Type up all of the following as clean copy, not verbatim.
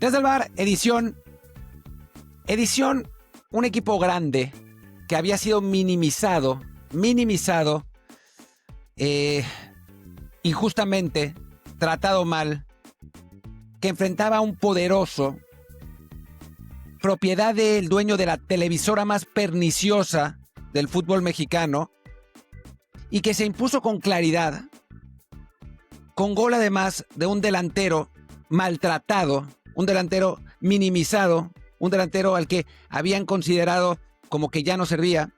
Desde el Bar, edición, un equipo grande que había sido minimizado, injustamente, tratado mal, que enfrentaba a un poderoso, propiedad del dueño de la televisora más perniciosa del fútbol mexicano, y que se impuso con claridad, con gol además de un delantero maltratado, un delantero minimizado, un delantero al que habían considerado como que ya no servía.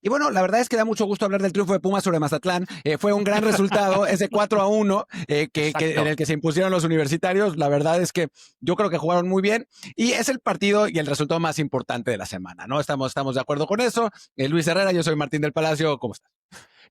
Y bueno, la verdad es que da mucho gusto hablar del triunfo de Pumas sobre Mazatlán. Fue un gran resultado, ese 4-1 en el que se impusieron los universitarios. La verdad es que yo creo que jugaron muy bien y es el partido y el resultado más importante de la semana, ¿no? Estamos de acuerdo con eso. Luis Herrera, yo soy Martín del Palacio. ¿Cómo estás?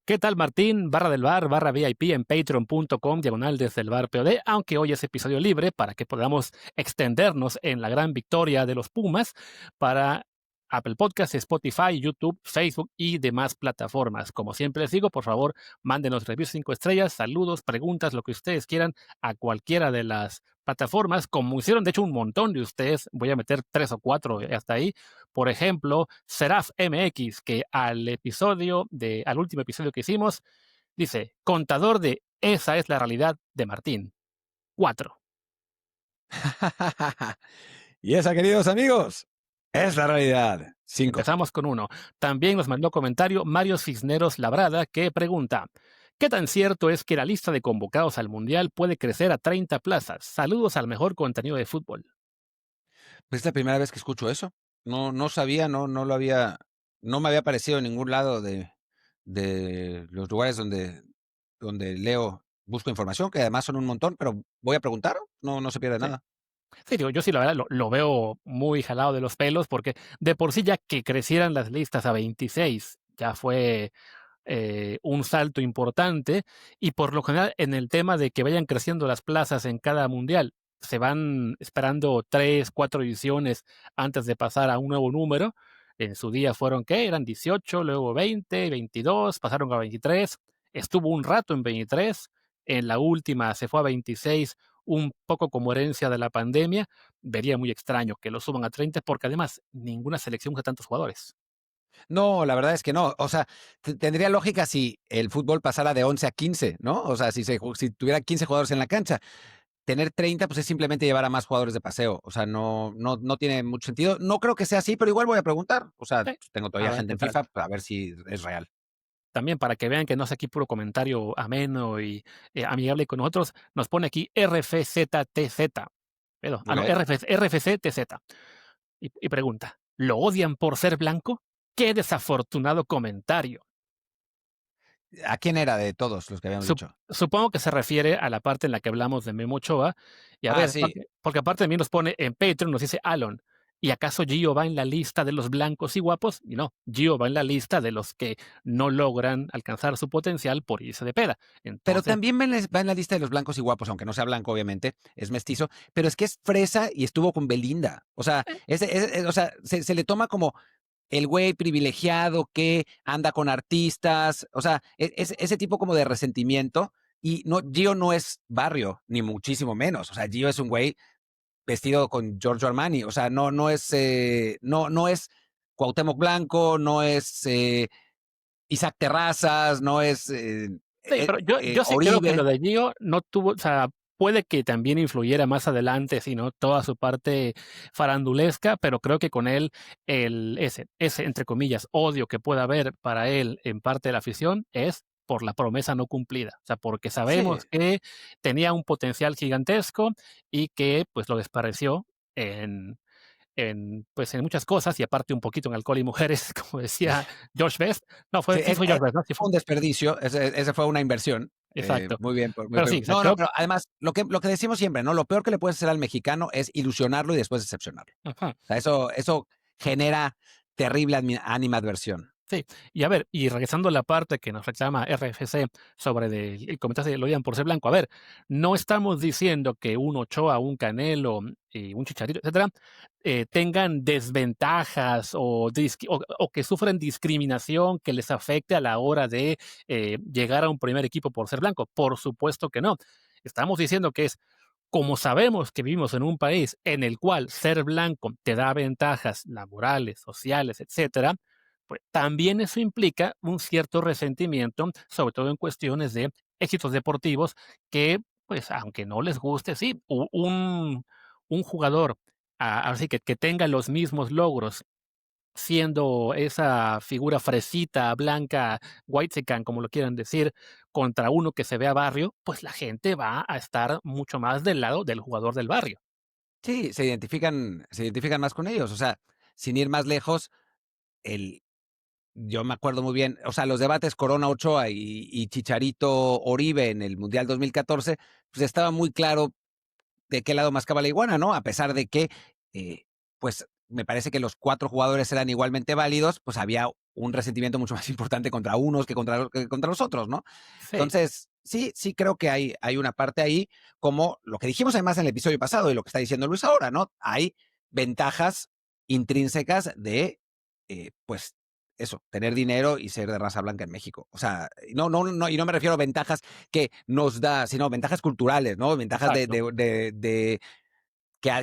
¿Qué tal, Martín? /del-bar, /VIP en patreon.com, /desde el bar POD, aunque hoy es episodio libre para que podamos extendernos en la gran victoria de los Pumas para Apple Podcasts, Spotify, YouTube, Facebook y demás plataformas. Como siempre les digo, por favor, mándenos reviews 5 estrellas, saludos, preguntas, lo que ustedes quieran a cualquiera de las plataformas, como hicieron de hecho un montón de ustedes. Voy a meter 3 o 4 hasta ahí. Por ejemplo, Seraf MX, que al último episodio que hicimos, dice, contador de esa es la realidad de Martín. 4. Y esa, queridos amigos, es la realidad. 5. Empezamos con 1. También nos mandó comentario Mario Cisneros Labrada, que pregunta, ¿qué tan cierto es que la lista de convocados al Mundial puede crecer a 30 plazas? Saludos al mejor contenido de fútbol. Pues es la primera vez que escucho eso. No sabía, no me había aparecido en ningún lado de los lugares donde busco información, que además son un montón, pero voy a preguntar, no se pierde nada. Sí, digo, yo sí la verdad lo veo muy jalado de los pelos, porque de por sí ya que crecieran las listas a 26 ya fue un salto importante, y por lo general en el tema de que vayan creciendo las plazas en cada mundial, se van esperando 3, 4 ediciones antes de pasar a un nuevo número. En su día fueron, ¿qué? Eran 18, luego 20, 22, pasaron a 23, estuvo un rato en 23, en la última se fue a 26, un poco como herencia de la pandemia. Vería muy extraño que lo suban a 30, porque además ninguna selección usa tantos jugadores. No, la verdad es que no. O sea, tendría lógica si el fútbol pasara de 11 a 15, ¿no? O sea, si tuviera 15 jugadores en la cancha. Tener 30, pues es simplemente llevar a más jugadores de paseo. O sea, no tiene mucho sentido. No creo que sea así, pero igual voy a preguntar. O sea, Sí. tengo todavía gente en FIFA para ver si es real. También para que vean que no es aquí puro comentario ameno y amigable con nosotros, nos pone aquí RFZTZ. Okay. RFCTZ. Y pregunta, ¿lo odian por ser blanco? ¡Qué desafortunado comentario! ¿A quién era de todos los que habíamos dicho? Supongo que se refiere a la parte en la que hablamos de Memo Ochoa. Y a ver, Sí. porque aparte de mí nos pone en Patreon, nos dice Alon, ¿y acaso Gio va en la lista de los blancos y guapos? Y no, Gio va en la lista de los que no logran alcanzar su potencial por irse de peda. Pero Entonces, también va en la lista de los blancos y guapos, aunque no sea blanco, obviamente, es mestizo, pero es que es fresa y estuvo con Belinda. O sea, se le toma como el güey privilegiado que anda con artistas, o sea, ese tipo como de resentimiento. Y no, Gio no es barrio, ni muchísimo menos. O sea, Gio es un güey vestido con Giorgio Armani. O sea, no es Cuauhtémoc Blanco, no es Isaac Terrazas, no es sí, pero yo sí creo que Oribe. lo de Gio no tuvo, o sea, puede que también influyera más adelante, sino toda su parte farandulesca, pero creo que con él ese, entre comillas, odio que pueda haber para él en parte de la afición es por la promesa no cumplida. O sea, porque sabemos Sí. que tenía un potencial gigantesco y que pues lo despareció pues en muchas cosas, y aparte un poquito en alcohol y mujeres, como decía George Best. No, Sí, fue George Best, ¿no? Sí fue un desperdicio, ese fue una inversión. exacto. Muy bien. Pero sí, o sea, No, pero además, lo que decimos siempre, ¿no? Lo peor que le puedes hacer al mexicano es ilusionarlo y después decepcionarlo. ajá. O sea, eso genera terrible animadversión. Sí, y a ver, y regresando a la parte que nos reclama RFC sobre el comentario de lo odian por ser blanco, a ver, no estamos diciendo que un Ochoa, un Canelo y un Chicharito, etcétera, tengan desventajas o que sufren discriminación que les afecte a la hora de llegar a un primer equipo por ser blanco. Por supuesto que no. Estamos diciendo que es como sabemos que vivimos en un país en el cual ser blanco te da ventajas laborales, sociales, etcétera, pues también eso implica un cierto resentimiento, sobre todo en cuestiones de éxitos deportivos que, pues, aunque no les guste, sí, un jugador, ahora sí que tenga los mismos logros siendo esa figura fresita, blanca, whitexican, como lo quieran decir, contra uno que se vea barrio, pues la gente va a estar mucho más del lado del jugador del barrio. Sí, se identifican más con ellos. O sea, sin ir más lejos, el yo me acuerdo muy bien, o sea, los debates Corona Ochoa y Chicharito Oribe en el Mundial 2014, pues estaba muy claro de qué lado mascaba la iguana, ¿no? A pesar de que, eh, pues, me parece que los 4 jugadores eran igualmente válidos, pues había un resentimiento mucho más importante contra unos que contra los otros, ¿no? Sí, Entonces, sí creo que hay una parte ahí, como lo que dijimos además en el episodio pasado y lo que está diciendo Luis ahora, ¿no? Hay ventajas intrínsecas de, pues, eso, tener dinero y ser de raza blanca en México. O sea, no, y no me refiero a ventajas que nos da, sino ventajas culturales, ¿no? Ventajas exacto.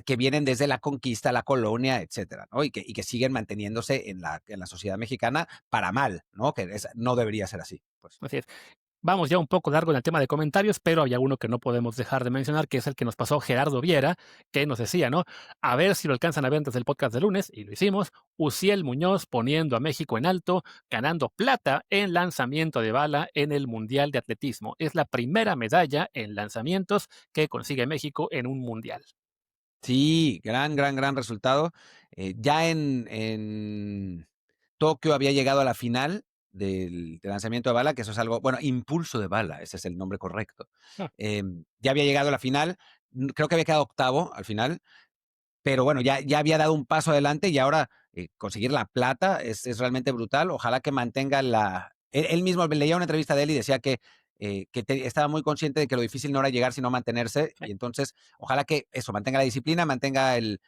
que vienen desde la conquista, la colonia, etcétera, ¿no? Y que siguen manteniéndose en la sociedad mexicana para mal, ¿no? No debería ser así, pues. Así es. Vamos ya un poco largo en el tema de comentarios, pero hay uno que no podemos dejar de mencionar, que es el que nos pasó Gerardo Viera, que nos decía, ¿no? A ver si lo alcanzan a ver antes del podcast de lunes, y lo hicimos. Uciel Muñoz poniendo a México en alto, ganando plata en lanzamiento de bala en el Mundial de Atletismo. Es la primera medalla en lanzamientos que consigue México en un mundial. Sí, gran resultado. Ya en Tokio había llegado a la final del lanzamiento de bala, que eso es algo, bueno, impulso de bala, ese es el nombre correcto. Ah, Ya había llegado a la final, creo que había quedado octavo al final, pero bueno, ya había dado un paso adelante y ahora conseguir la plata es realmente brutal. Ojalá que mantenga Él mismo leía una entrevista de él y decía que estaba muy consciente de que lo difícil no era llegar, sino mantenerse. sí. Y entonces, ojalá que eso, mantenga la disciplina, mantenga el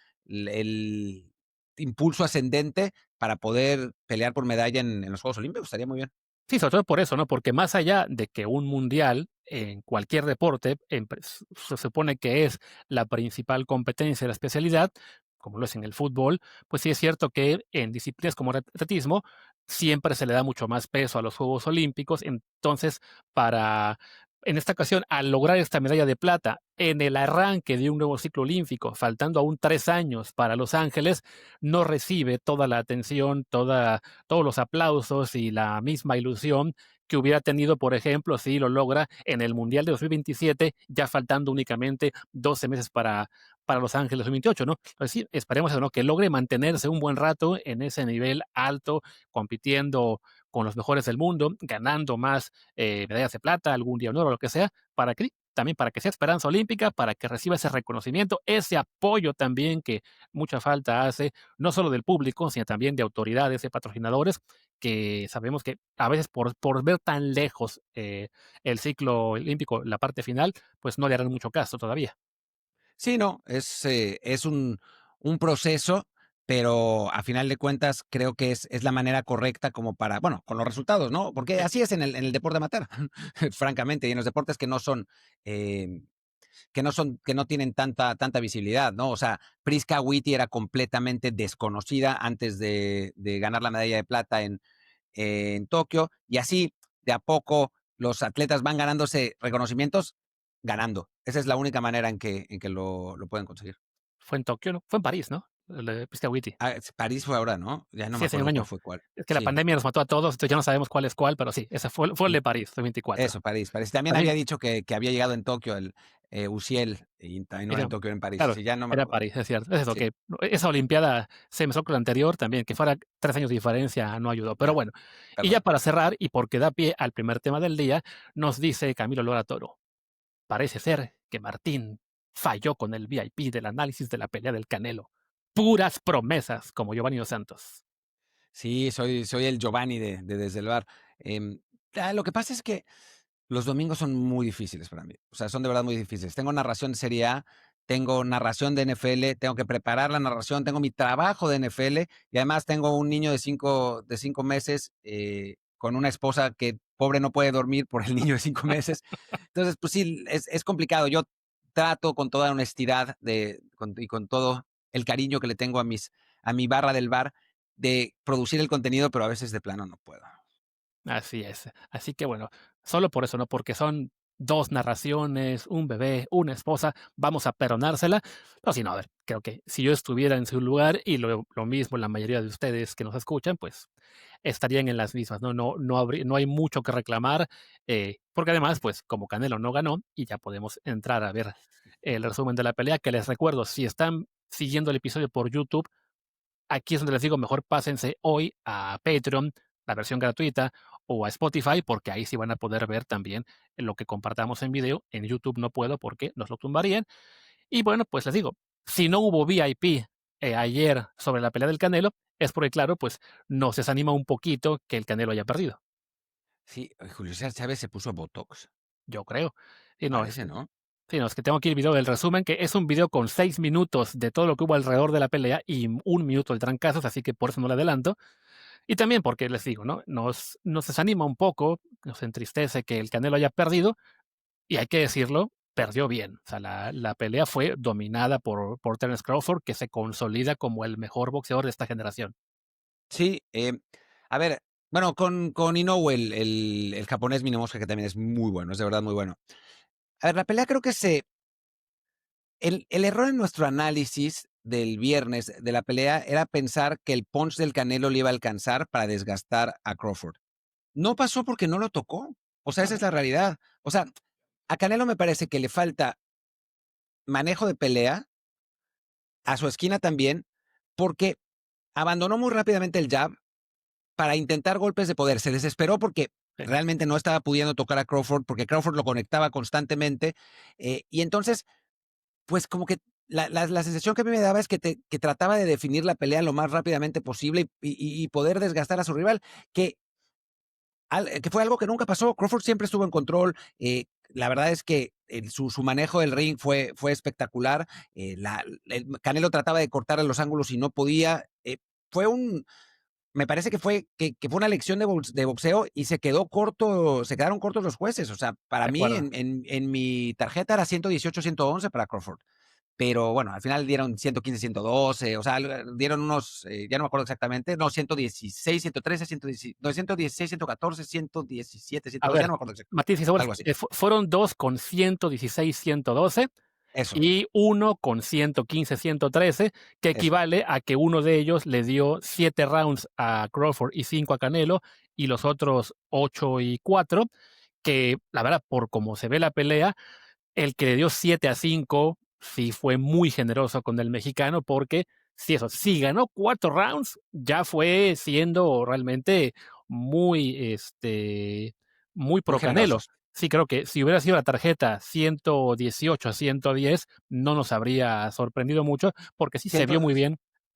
impulso ascendente para poder pelear por medalla en los Juegos Olímpicos. Estaría muy bien. Sí, sobre todo por eso, ¿no? Porque más allá de que un mundial en cualquier deporte se supone que es la principal competencia de la especialidad, como lo es en el fútbol, pues sí es cierto que en disciplinas como el atletismo siempre se le da mucho más peso a los Juegos Olímpicos. Entonces, en esta ocasión, al lograr esta medalla de plata en el arranque de un nuevo ciclo olímpico, faltando aún 3 años para Los Ángeles, no recibe toda la atención, todos los aplausos y la misma ilusión que hubiera tenido, por ejemplo, si lo logra en el Mundial de 2027, ya faltando únicamente 12 meses para Los Ángeles 2028, ¿no? Pues sí, esperemos eso, ¿no? Que logre mantenerse un buen rato en ese nivel alto, compitiendo con los mejores del mundo, ganando más medallas de plata, algún día honor o lo que sea, también para que sea esperanza olímpica, para que reciba ese reconocimiento, ese apoyo también que mucha falta hace no solo del público, sino también de autoridades, de patrocinadores, que sabemos que a veces por ver tan lejos el ciclo olímpico, la parte final, pues no le harán mucho caso todavía. Sí, no, es un proceso, pero a final de cuentas creo que es la manera correcta como para, bueno, con los resultados, ¿no? Porque Sí, así es en el deporte amateur, francamente, y en los deportes eh, que no tienen tanta visibilidad, ¿no? O sea, Priska Witty era completamente desconocida antes de ganar la medalla de plata en Tokio, y así, de a poco, los atletas van ganándose reconocimientos ganando. Esa es la única manera en que lo pueden conseguir. fue en Tokio, ¿no? Fue en París, ¿no? El de Piscawiti. París fue ahora, ¿no? Ya no Sí, me hace un acuerdo cuál año. fue cuál. Es que la Sí, pandemia nos mató a todos, entonces ya no sabemos cuál es cuál, pero sí, ese fue el mm, de París, 2024. eso, París. También También había dicho que había llegado en Tokio el Uciel, y también no era era en Tokio, era en París. claro, Sí, ya no me era acuerdo. París, es cierto. Es eso, Sí, que esa olimpiada se mezcló con la anterior también, que fuera 3 años de diferencia no ayudó. Pero ya, bueno, y ya perdón. para cerrar, y porque da pie al primer tema del día, nos dice Camilo Lora Toro: "Parece ser que Martín falló con el VIP del análisis de la pelea del Canelo. Puras promesas, como Giovanni Dos Santos". Sí, soy el Giovanni de Desde el Bar. Lo que pasa es que los domingos son muy difíciles para mí. O sea, son de verdad muy difíciles. Tengo narración de Serie A, tengo narración de NFL, tengo que preparar la narración, tengo mi trabajo de NFL y además tengo un niño de cinco meses con una esposa que pobre no puede dormir por el niño de 5 meses. Entonces, pues sí, es complicado. Yo trato con toda honestidad y con todo el cariño que le tengo a mi barra del bar de producir el contenido, pero a veces de plano no puedo. Así es. Así que bueno, solo por eso, ¿no? Porque son 2 narraciones, un bebé, una esposa, vamos a perdonársela. No, si no, a ver, creo que si yo estuviera en su lugar y lo mismo la mayoría de ustedes que nos escuchan, pues estarían en las mismas, ¿no? No hay mucho que reclamar, porque además, pues como Canelo no ganó y ya podemos entrar a ver el resumen de la pelea, que les recuerdo, si están siguiendo el episodio por YouTube, aquí es donde les digo, mejor pásense hoy a Patreon, la versión gratuita, o a Spotify, porque ahí sí van a poder ver también lo que compartamos en video. En YouTube no puedo porque nos lo tumbarían. Y bueno, pues les digo, si no hubo VIP ayer sobre la pelea del Canelo, es porque, claro, pues nos desanima un poquito que el Canelo haya perdido, Sí, Julio César Chávez se puso Botox, yo creo. Y no, parece, ¿no? sí, no, es que tengo aquí el video del resumen, que es un video con 6 minutos de todo lo que hubo alrededor de la pelea y 1 minuto de trancazos, así que por eso no le adelanto. Y también porque les digo, ¿no? Nos desanima un poco, nos entristece que el Canelo haya perdido, y hay que decirlo, perdió bien. O sea, la pelea fue dominada por Terence Crawford, que se consolida como el mejor boxeador de esta generación. Sí, a ver, bueno, con Inoue, el japonés Mino Mosca, que también es muy bueno, es de verdad muy bueno. A ver, la pelea creo que el error en nuestro análisis del viernes de la pelea era pensar que el punch del Canelo le iba a alcanzar para desgastar a Crawford. No pasó porque no lo tocó. O sea, No, esa no, es la realidad. O sea, a Canelo me parece que le falta manejo de pelea, a su esquina también, porque abandonó muy rápidamente el jab para intentar golpes de poder. Se desesperó porque sí, realmente no estaba pudiendo tocar a Crawford, porque Crawford lo conectaba constantemente. Y entonces, pues como que la sensación que a mí me daba es que trataba de definir la pelea lo más rápidamente posible y poder desgastar a su rival, que, que fue algo que nunca pasó. Crawford siempre estuvo en control. La verdad es que su manejo del ring fue espectacular. El Canelo trataba de cortar los ángulos y no podía. Fue me parece que fue una lección de boxeo y se quedaron cortos los jueces. O sea, para de mí acuerdo. en mi tarjeta era 118, 111 para Crawford. Pero bueno, al final dieron 115, 112, o sea, dieron unos, ya no me acuerdo exactamente, no, 116, 113, 110, no, 116, 114, 117, A 112, ya ver, no me acuerdo exactamente, Matiz y sabores, algo así. fueron 2 con 116, 112 Eso, y uno con 115, 113, que eso. equivale a que uno de ellos le dio 7 rounds a Crawford y 5 a Canelo, y los otros 8 y 4, que la verdad, por cómo se ve la pelea, el que le dio 7-5 sí fue muy generoso con el mexicano, porque si ganó 4 rounds, ya fue siendo realmente muy, muy Muy pro Canelo. generosos. Sí, creo que si hubiera sido la tarjeta 118-110, no nos habría sorprendido mucho, porque sí Ciento,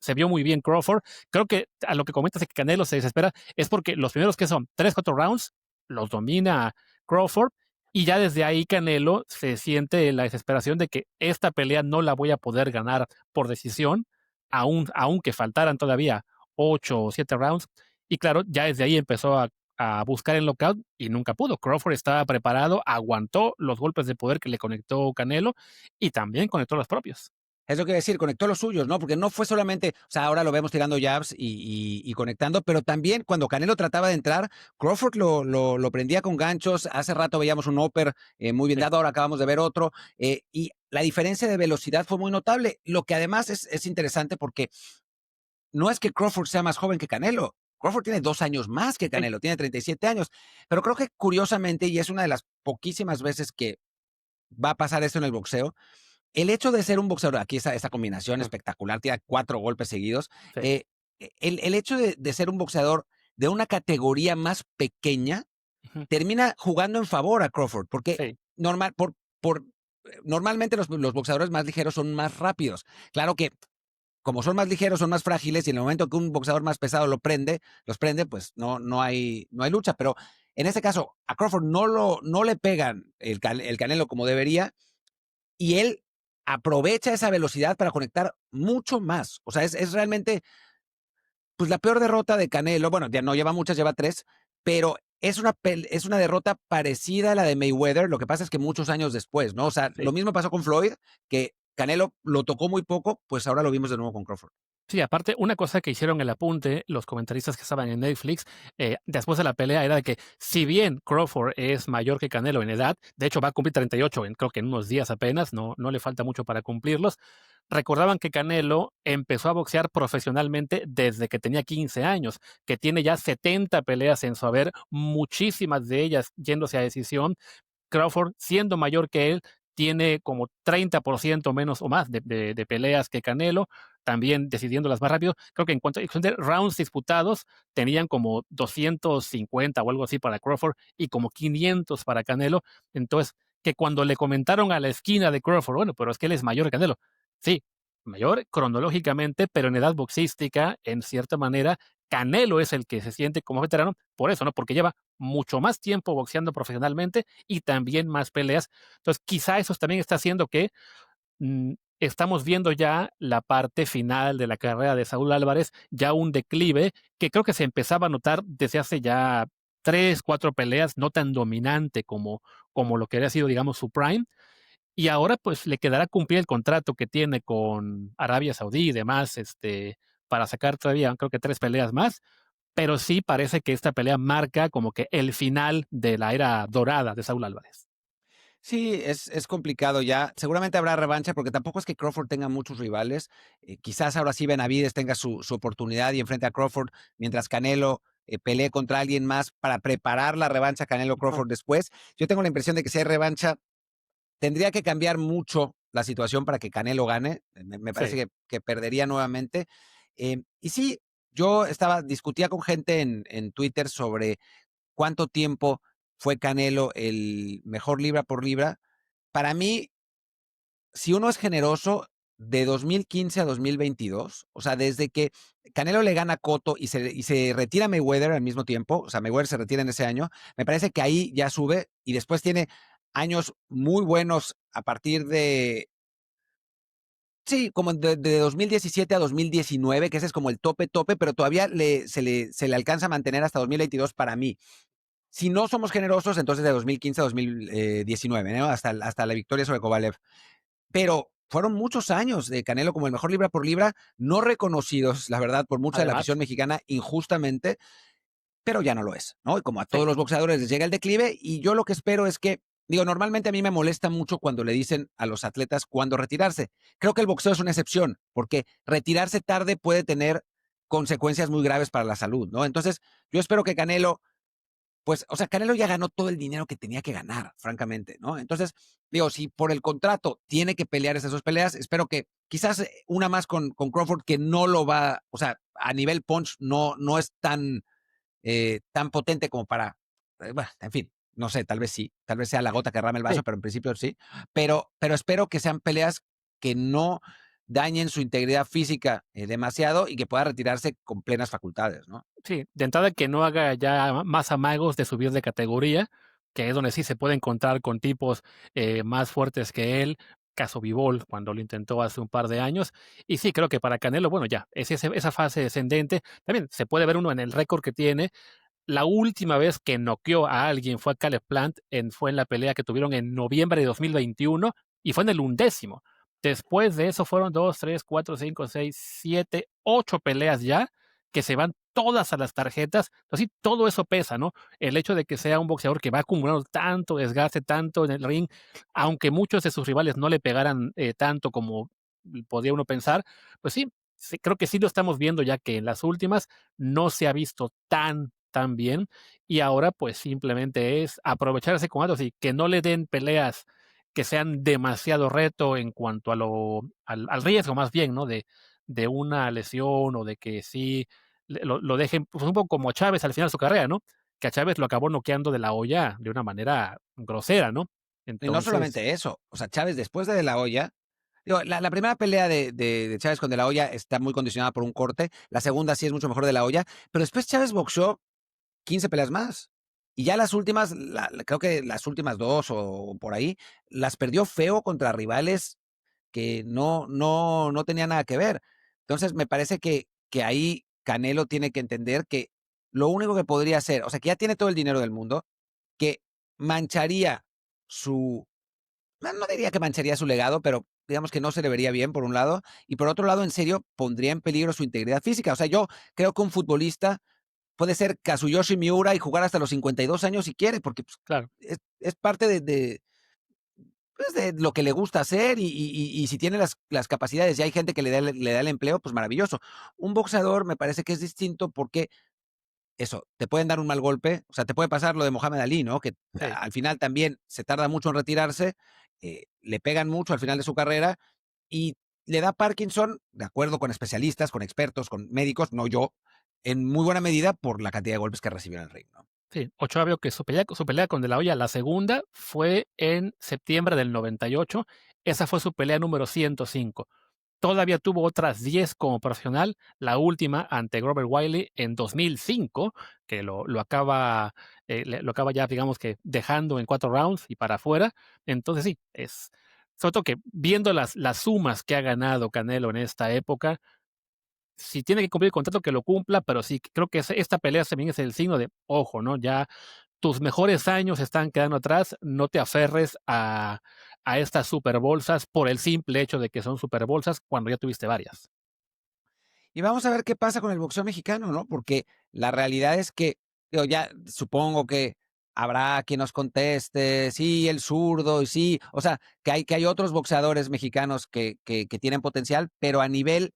se vio muy bien Crawford. Creo que a lo que comentas de que Canelo se desespera es porque los primeros que son 3-4 rounds los domina Crawford, y ya desde ahí Canelo se siente la desesperación de que esta pelea no la voy a poder ganar por decisión, aunque faltaran todavía 8 o 7 rounds. Y claro, ya desde ahí empezó a buscar el knockout y nunca pudo. Crawford estaba preparado, aguantó los golpes de poder que le conectó Canelo y también conectó los propios. es lo que decir, conectó los suyos, ¿no? Porque no fue solamente, o sea, ahora lo vemos tirando jabs y conectando, pero también cuando Canelo trataba de entrar, Crawford lo prendía con ganchos. Hace rato veíamos un upper muy bien Sí, dado, ahora acabamos de ver otro, y la diferencia de velocidad fue muy notable, lo que además es interesante porque no es que Crawford sea más joven que Canelo. Crawford tiene 2 años más que sí, Canelo, tiene 37 años, pero creo que curiosamente, y es una de las poquísimas veces que va a pasar esto en el boxeo, el hecho de ser un boxeador, aquí esa combinación espectacular, tira 4 golpes seguidos, sí, el hecho de ser un boxeador de una categoría más pequeña ujú, termina jugando en favor a Crawford, porque sí, normal, por, normalmente los boxeadores más ligeros son más rápidos. Claro que como son más ligeros, son más frágiles, y en el momento que un boxeador más pesado los prende, pues no hay lucha. Pero en este caso, a Crawford no le pegan el Canelo como debería, y él aprovecha esa velocidad para conectar mucho más. O sea, es realmente, pues, la peor derrota de Canelo. Bueno, ya no lleva muchas, lleva 3, pero es una derrota parecida a la de Mayweather, lo que pasa es que muchos años después, ¿no? O sea, Sí. lo mismo pasó con Floyd, que Canelo lo tocó muy poco, pues ahora lo vimos de nuevo con Crawford. Sí, aparte, una cosa que hicieron el apunte, los comentaristas que estaban en Netflix, después de la pelea, era de que si bien Crawford es mayor que Canelo en edad, de hecho va a cumplir 38, creo que en unos días apenas, no le falta mucho para cumplirlos, recordaban que Canelo empezó a boxear profesionalmente desde que tenía 15 años, que tiene ya 70 peleas en su haber, muchísimas de ellas yéndose a decisión. Crawford, siendo mayor que él, tiene como 30% menos o más de peleas que Canelo, también decidiéndolas más rápido. Creo que en cuanto a cuestión de rounds disputados, tenían como 250 o algo así para Crawford y como 500 para Canelo. Entonces, que cuando le comentaron a la esquina de Crawford, bueno, pero es que él es mayor que Canelo. Sí, mayor cronológicamente, pero en edad boxística, en cierta manera, Canelo es el que se siente como veterano, por eso, ¿no? Porque lleva mucho más tiempo boxeando profesionalmente y también más peleas. Entonces, quizá eso también está haciendo que estamos viendo ya la parte final de la carrera de Saúl Álvarez, ya un declive que creo que se empezaba a notar desde hace ya 3, 4 peleas, no tan dominante como lo que había sido, digamos, su prime. Y ahora, pues, le quedará cumplir el contrato que tiene con Arabia Saudí y demás, para sacar todavía, creo que 3 peleas más, pero sí parece que esta pelea marca como que el final de la era dorada de Saúl Álvarez. Sí, es complicado ya. Seguramente habrá revancha porque tampoco es que Crawford tenga muchos rivales. Quizás ahora sí Benavides tenga su oportunidad y enfrente a Crawford, mientras Canelo pelee contra alguien más para preparar la revancha Ujú. Canelo-Crawford después. Yo tengo la impresión de que si hay revancha, tendría que cambiar mucho la situación para que Canelo gane. Me parece Sí, que perdería nuevamente. Y sí, yo discutía con gente en Twitter sobre cuánto tiempo fue Canelo el mejor libra por libra. Para mí, si uno es generoso, de 2015 a 2022, o sea, desde que Canelo le gana a Cotto y se retira Mayweather al mismo tiempo, o sea, Mayweather se retira en ese año, me parece que ahí ya sube y después tiene años muy buenos a partir de, sí, como de 2017 a 2019, que ese es como el tope, tope, pero todavía se le alcanza a mantener hasta 2022 para mí. Si no somos generosos, entonces de 2015 a 2019, ¿no? Hasta la victoria sobre Kovalev. Pero fueron muchos años de Canelo como el mejor libra por libra, no reconocidos, la verdad, por mucha de la afición además, mexicana injustamente, pero ya no lo es, ¿no? Y como a sí, todos los boxeadores les llega el declive, y yo lo que espero es que, digo, normalmente a mí me molesta mucho cuando le dicen a los atletas cuándo retirarse. Creo que el boxeo es una excepción, porque retirarse tarde puede tener consecuencias muy graves para la salud, ¿no? Entonces, yo espero que Canelo pues, o sea, Canelo ya ganó todo el dinero que tenía que ganar, francamente, ¿no? Entonces, digo, si por el contrato tiene que pelear esas dos peleas, espero que quizás una más con Crawford que no lo va, o sea, a nivel punch no es tan potente como para, bueno, en fin, no sé, tal vez sea la gota que derrame el sí. vaso, pero en principio sí. Pero espero que sean peleas que no dañen su integridad física demasiado y que pueda retirarse con plenas facultades, ¿no? Sí, de entrada que no haga ya más amagos de subir de categoría, que es donde sí se puede encontrar con tipos más fuertes que él, caso Bivol, cuando lo intentó hace un par de años. Y sí, creo que para Canelo, bueno, ya, es esa fase descendente. También se puede ver uno en el récord que tiene. La última vez que noqueó a alguien fue a Caleb Plant, fue en la pelea que tuvieron en noviembre de 2021 y fue en el 11º. Después de eso fueron 2, 3, 4, 5, 6, 7, 8 peleas ya que se van todas a las tarjetas. Así todo eso pesa, ¿no? El hecho de que sea un boxeador que va acumulando tanto desgaste, tanto en el ring, aunque muchos de sus rivales no le pegaran tanto como podía uno pensar, pues sí, sí, creo que sí lo estamos viendo ya que en las últimas no se ha visto tan bien y ahora pues simplemente es aprovecharse con algo así, que no le den peleas que sean demasiado reto en cuanto a al riesgo más bien, ¿no? De una lesión o de que sí lo dejen, pues un poco como Chávez al final de su carrera, ¿no? Que a Chávez lo acabó noqueando de la olla de una manera grosera, ¿no? Y no Entonces, solamente eso, o sea, Chávez después de la olla, digo, la primera pelea de Chávez con De La Hoya está muy condicionada por un corte, la segunda sí es mucho mejor De La Hoya, pero después Chávez boxeó 15 peleas más. Y ya las últimas, creo que las últimas dos o por ahí, las perdió feo contra rivales que no tenían nada que ver. Entonces, me parece que ahí Canelo tiene que entender que lo único que podría hacer, o sea, que ya tiene todo el dinero del mundo, que mancharía su no diría que mancharía su legado, pero digamos que no se le vería bien, por un lado, y por otro lado, en serio, pondría en peligro su integridad física. O sea, yo creo que un futbolista puede ser Kazuyoshi Miura y jugar hasta los 52 años si quiere, porque, pues, Claro. es parte pues, de lo que le gusta hacer y si tiene las capacidades y hay gente que le da el empleo, pues maravilloso. Un boxeador me parece que es distinto porque eso, te pueden dar un mal golpe, o sea, te puede pasar lo de Mohamed Ali, ¿no? Que Sí. al final también se tarda mucho en retirarse, le pegan mucho al final de su carrera y le da Parkinson, de acuerdo con especialistas, con expertos, con médicos, no yo, en muy buena medida por la cantidad de golpes que recibió en el ring, ¿no? Sí, Ochoa veo que su pelea con De La Hoya, la segunda, fue en septiembre del 98. Esa fue su pelea número 105. Todavía tuvo otras 10 como profesional, la última ante Grover Wiley en 2005, que lo acaba ya, digamos que dejando en 4 rounds y para afuera. Entonces sí, sobre todo que viendo las sumas que ha ganado Canelo en esta época, si tiene que cumplir el contrato, que lo cumpla, pero sí, creo que esta pelea también es el signo de, ojo, ¿no? Ya tus mejores años están quedando atrás, no te aferres a estas superbolsas por el simple hecho de que son superbolsas cuando ya tuviste varias. Y vamos a ver qué pasa con el boxeo mexicano, ¿no? Porque la realidad es que, digo, ya supongo que habrá quien nos conteste, sí, el zurdo, y sí, o sea, que hay otros boxeadores mexicanos que tienen potencial, pero a nivel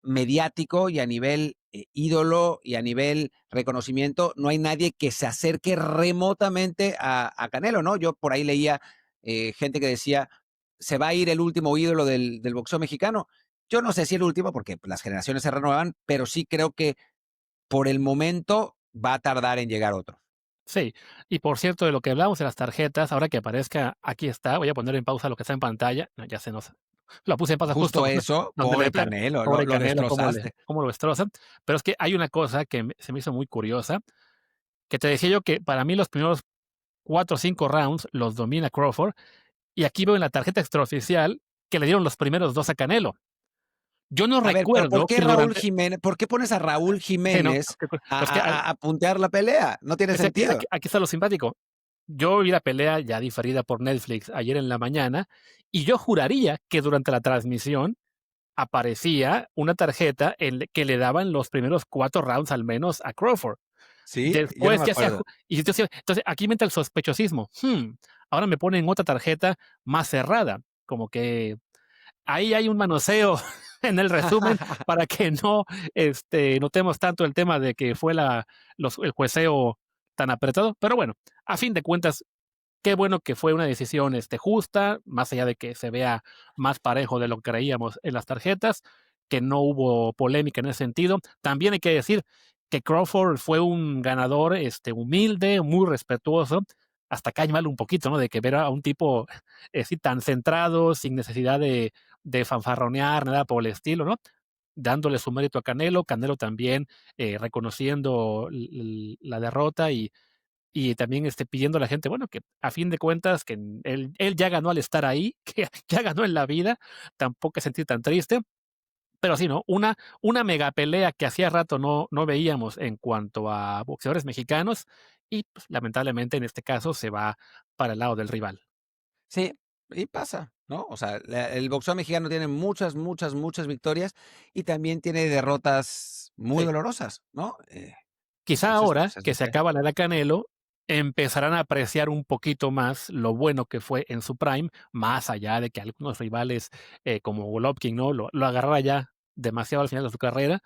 mediático y a nivel ídolo y a nivel reconocimiento, no hay nadie que se acerque remotamente a Canelo, ¿no? Yo por ahí leía gente que decía, se va a ir el último ídolo del boxeo mexicano. Yo no sé si el último, porque las generaciones se renuevan, pero sí creo que por el momento va a tardar en llegar otro. Sí, y por cierto, de lo que hablamos de las tarjetas, ahora que aparezca, aquí está, voy a poner en pausa lo que está en pantalla. No, ya se nos lo puse en pausa justo Justo eso, donde le pobre plano. Canelo, lo, Pobre lo Canelo, destrozaste. cómo lo destrozan. Pero es que hay una cosa que se me hizo muy curiosa, que te decía yo que para mí los primeros 4 o 5 rounds los domina Crawford, y aquí veo en la tarjeta extraoficial que le dieron los primeros 2 a Canelo. Yo no A ver, pero ¿por recuerdo qué que Raúl durante Jiménez? ¿Por qué pones a Raúl sí, no, Jiménez pero a, es que a puntear la pelea? No tiene es que sentido. aquí está lo simpático. Yo vi la pelea ya diferida por Netflix ayer en la mañana, y yo juraría que durante la transmisión aparecía una tarjeta que le daban los primeros 4 rounds al menos a Crawford. Sí, yo no Después me ya se acuerdo. y entonces aquí me entra el sospechosismo. Ahora me ponen otra tarjeta más cerrada, como que ahí hay un manoseo en el resumen para que no, notemos tanto el tema de que fue el jueceo tan apretado. Pero bueno, a fin de cuentas, qué bueno que fue una decisión, justa, más allá de que se vea más parejo de lo que creíamos en las tarjetas, que no hubo polémica en ese sentido. También hay que decir que Crawford fue un ganador, humilde, muy respetuoso. Hasta cae mal un poquito, ¿no? De que ver a un tipo así tan centrado, sin necesidad de fanfarronear, nada por el estilo, ¿no? Dándole su mérito a Canelo, Canelo también reconociendo la derrota y también pidiendo a la gente, bueno, que a fin de cuentas, que él ya ganó al estar ahí, que ya ganó en la vida, tampoco es sentir tan triste, pero sí, ¿no? Una mega pelea que hacía rato no veíamos en cuanto a boxeadores mexicanos, y pues, lamentablemente en este caso se va para el lado del rival. Sí, y pasa, ¿no? O sea, el boxeo mexicano tiene muchas, muchas, muchas victorias y también tiene derrotas muy Sí. dolorosas, ¿no? Quizá Entonces, ahora pues es que lo se que hay. acaba la era Canelo, empezarán a apreciar un poquito más lo bueno que fue en su prime, más allá de que algunos rivales, como Golovkin, ¿no? Lo agarrara ya demasiado al final de su carrera.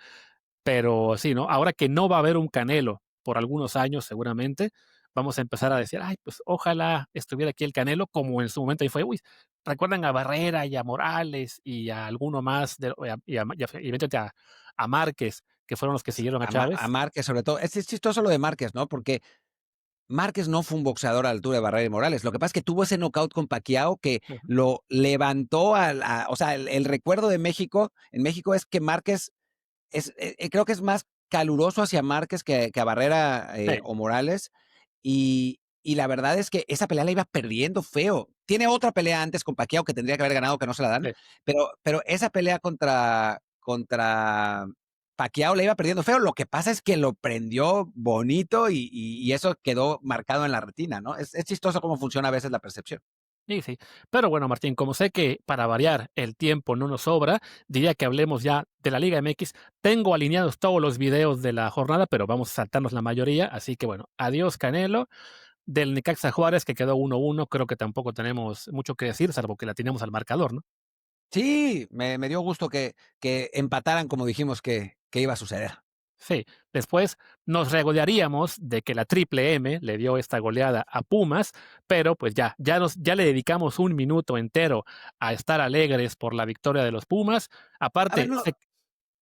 Pero sí, ¿no? Ahora que no va a haber un Canelo por algunos años, seguramente, vamos a empezar a decir: "Ay, pues ojalá estuviera aquí el Canelo", como en su momento ahí fue. Uy, recuerdan a Barrera y a Morales y a alguno más de y métete a Márquez, que fueron los que siguieron a A Chávez. Márquez, sobre todo. Es chistoso lo de Márquez, ¿no? Porque Márquez no fue un boxeador a la altura de Barrera y Morales. Lo que pasa es que tuvo ese knockout con Pacquiao que Ujú. lo levantó o sea, el recuerdo de México, en México es que Márquez creo que es más caluroso hacia Márquez que a Barrera Sí, o Morales. Y la verdad es que esa pelea la iba perdiendo feo. Tiene otra pelea antes con Pacquiao que tendría que haber ganado, que no se la dan. sí, Pero esa pelea contra Pacquiao le iba perdiendo feo. Lo que pasa es que lo prendió bonito y eso quedó marcado en la retina, ¿no? Es chistoso cómo funciona a veces la percepción. Sí, sí. Pero bueno, Martín, como sé que para variar el tiempo no nos sobra, diría que hablemos ya de la Liga MX. Tengo alineados todos los videos de la jornada, pero vamos a saltarnos la mayoría. Así que bueno, adiós Canelo. Del Necaxa Juárez, que quedó 1-1, creo que tampoco tenemos mucho que decir, salvo que la tenemos al marcador, ¿no? Sí, me dio gusto que empataran como dijimos que iba a suceder. Sí. Después nos regodearíamos de que la Triple M le dio esta goleada a Pumas, pero pues ya le dedicamos un minuto entero a estar alegres por la victoria de los Pumas. A ver, Aparte, no,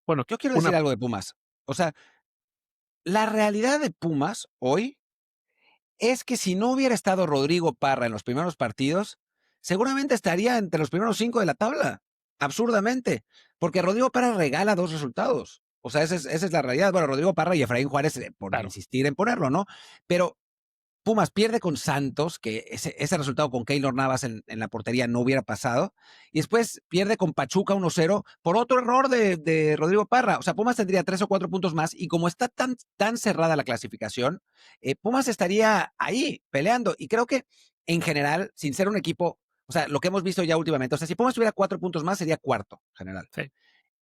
bueno, yo quiero una decir algo de Pumas. O sea, la realidad de Pumas hoy es que si no hubiera estado Rodrigo Parra en los primeros partidos, seguramente estaría entre los primeros 5 de la tabla, absurdamente, porque Rodrigo Parra regala 2 resultados. O sea, esa es la realidad. Bueno, Rodrigo Parra y Efraín Juárez, por claro, insistir en ponerlo, ¿no? Pero Pumas pierde con Santos, que ese resultado con Keylor Navas en la portería no hubiera pasado. Y después pierde con Pachuca 1-0 por otro error de Rodrigo Parra. O sea, Pumas tendría 3 o 4 puntos más. Y como está tan cerrada la clasificación, Pumas estaría ahí peleando. Y creo que en general, sin ser un equipo, o sea, lo que hemos visto ya últimamente, o sea, si Pumas tuviera 4 puntos más, sería cuarto general. sí.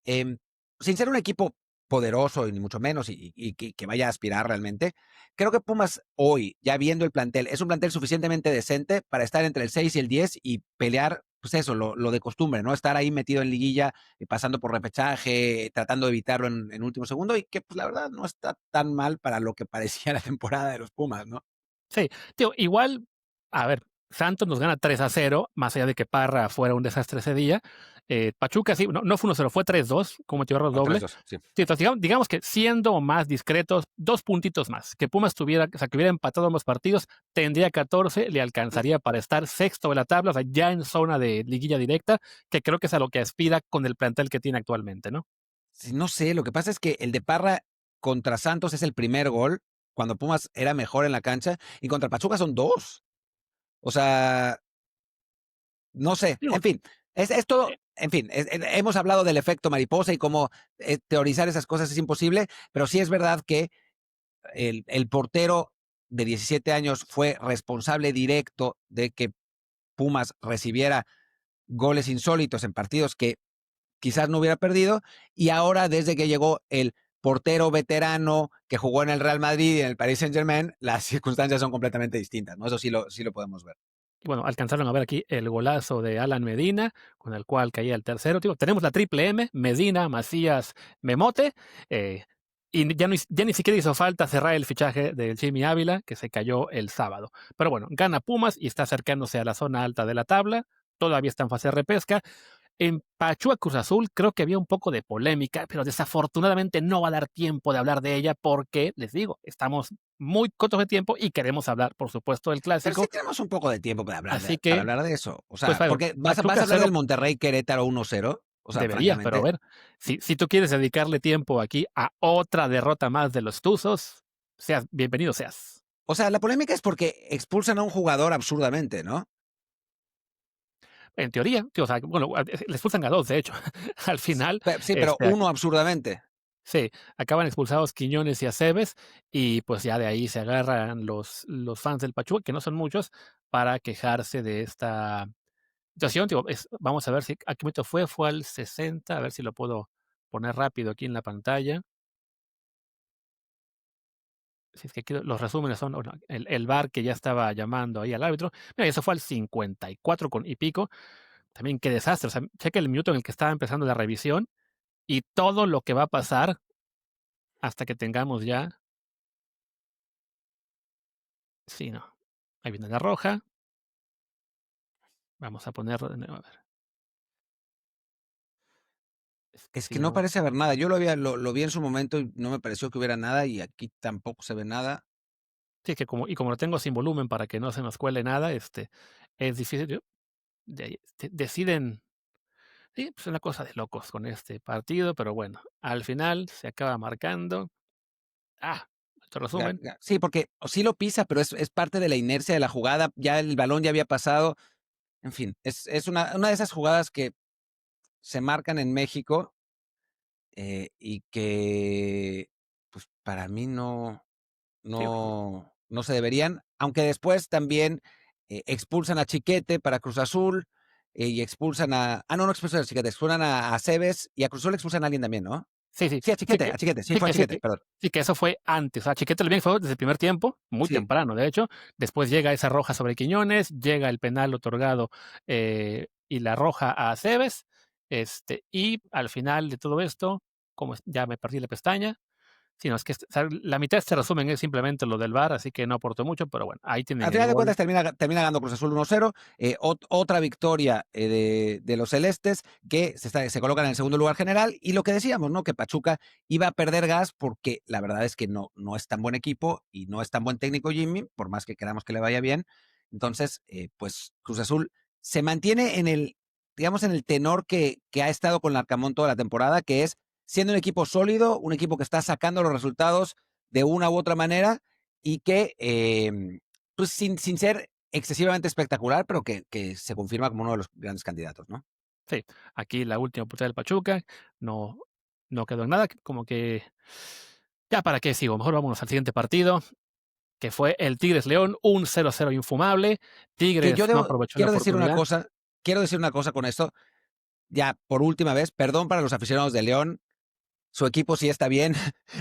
Eh, Sin ser un equipo poderoso y ni mucho menos y que vaya a aspirar realmente, creo que Pumas hoy, ya viendo el plantel, es un plantel suficientemente decente para estar entre el 6 y el 10 y pelear, pues eso, lo de costumbre, ¿no? Estar ahí metido en liguilla, pasando por repechaje, tratando de evitarlo en último segundo y que pues la verdad no está tan mal para lo que parecía la temporada de los Pumas, ¿no? Sí, tío, igual, a ver, Santos nos gana 3-0, más allá de que Parra fuera un desastre ese día. Pachuca sí, no fue 1-0, fue 3-2, cometió error O doble. 3-2, sí. Sí, entonces digamos que siendo más discretos, 2 puntitos más. Que Pumas tuviera, o sea, que hubiera empatado ambos partidos, tendría 14, le alcanzaría para estar sexto de la tabla, o sea, ya en zona de liguilla directa, que creo que es a lo que aspira con el plantel que tiene actualmente, ¿no? Sí, no sé, lo que pasa es que el de Parra contra Santos es el primer gol, cuando Pumas era mejor en la cancha, y contra Pachuca son 2. O sea, no sé, Digo, en fin, es todo, eh, en fin, hemos hablado del efecto mariposa y cómo teorizar esas cosas es imposible, pero sí es verdad que el portero de 17 años fue responsable directo de que Pumas recibiera goles insólitos en partidos que quizás no hubiera perdido, y ahora desde que llegó el portero veterano que jugó en el Real Madrid y en el Paris Saint-Germain, las circunstancias son completamente distintas, ¿no? Eso sí lo podemos ver. bueno, alcanzaron a ver aquí el golazo de Alan Medina, con el cual caía el tercero. Digo, tenemos la triple M, Medina, Macías, Memote, eh, y ya ni siquiera hizo falta cerrar el fichaje del Jimmy Ávila, que se cayó el sábado. Pero bueno, gana Pumas y está acercándose a la zona alta de la tabla. Todavía está en fase de repesca. En Pachuca Cruz Azul creo que había un poco de polémica, pero desafortunadamente no va a dar tiempo de hablar de ella porque, les digo, estamos muy cortos de tiempo y queremos hablar, por supuesto, del Pero sí clásico. tenemos un poco de tiempo Así para que, hablar de eso. O pues sea, a ver, porque vas a Pachuca hablar cero del Monterrey Querétaro 1-0. O sea, debería, pero a francamente. ver, si tú quieres dedicarle tiempo aquí a otra derrota más de los Tuzos, seas bienvenido seas. O sea, la polémica es porque expulsan a un jugador absurdamente, ¿no? En teoría, que, o sea, bueno, le expulsan a dos, de hecho. Al final, Sí, pero uno absurdamente. sí, acaban expulsados Quiñones y Aceves, y pues ya de ahí se agarran los fans del Pachuca, que no son muchos, para quejarse de esta situación. Digo, vamos a ver si a qué momento fue al 60, a ver si lo puedo poner rápido aquí en la pantalla. Si es que aquí los resúmenes son bueno, el VAR que ya estaba llamando ahí al árbitro. Mira, eso fue al 54 con y pico. También qué desastre. O sea, checa el minuto en el que estaba empezando la revisión y todo lo que va a pasar hasta que tengamos ya. Sí, no. Ahí viene la roja. Vamos a ponerlo de nuevo. A ver. Es que Es si que no no. parece haber nada. Yo lo vi en su momento y no me pareció que hubiera nada y aquí tampoco se ve nada. Sí, que como lo tengo sin volumen para que no se nos cuele nada, es difícil. De ahí, deciden. Sí, pues es una cosa de locos con este partido, pero bueno, al final se acaba marcando. Ah, nuestro resumen. Sí, porque sí lo pisa, pero es parte de la inercia de la jugada. Ya el balón ya había pasado. En fin, es una de esas jugadas que se marcan en México y que, pues, para mí Sí, no se deberían, aunque después también expulsan a Chiquete para Cruz Azul y expulsan no expulsan a Chiquete, expulsan a Cebes y a Cruz Azul expulsan a alguien también, ¿no? sí, sí. Sí, Sí que Sí, sí fue a que sí Chiquete, que perdón. sí que eso fue antes. O sea, Chiquete bien fue desde el primer tiempo, muy Sí, temprano, de hecho. Después llega esa roja sobre Quiñones, llega el penal otorgado, y la roja a Cebes, y al final de todo esto, como ya me perdí la pestaña. Sí, no, es que, o sea, la mitad de este resumen es simplemente lo del VAR, así que no aportó mucho, pero bueno, ahí tienen al el final de gol. cuentas termina ganando Cruz Azul 1-0. Otra victoria de los celestes que se colocan en el segundo lugar general. Y lo que decíamos, ¿no? Que Pachuca iba a perder gas porque la verdad es que no es tan buen equipo y no es tan buen técnico Jimmy, por más que queramos que le vaya bien. Entonces, pues Cruz Azul se mantiene digamos, en el tenor que ha estado con Larcamón toda la temporada, que es siendo un equipo sólido, un equipo que está sacando los resultados de una u otra manera y que pues sin ser excesivamente espectacular, pero que se confirma como uno de los grandes candidatos, ¿no? Sí, aquí la última oportunidad del Pachuca, no, no quedó en nada, como que ya para qué sigo, mejor vámonos al siguiente partido, que fue el Tigres León, un 0-0 infumable. Que yo Tigres no aprovechó la quiero decir una oportunidad. cosa, con esto, ya por última vez, perdón para los aficionados de León, su equipo sí está bien,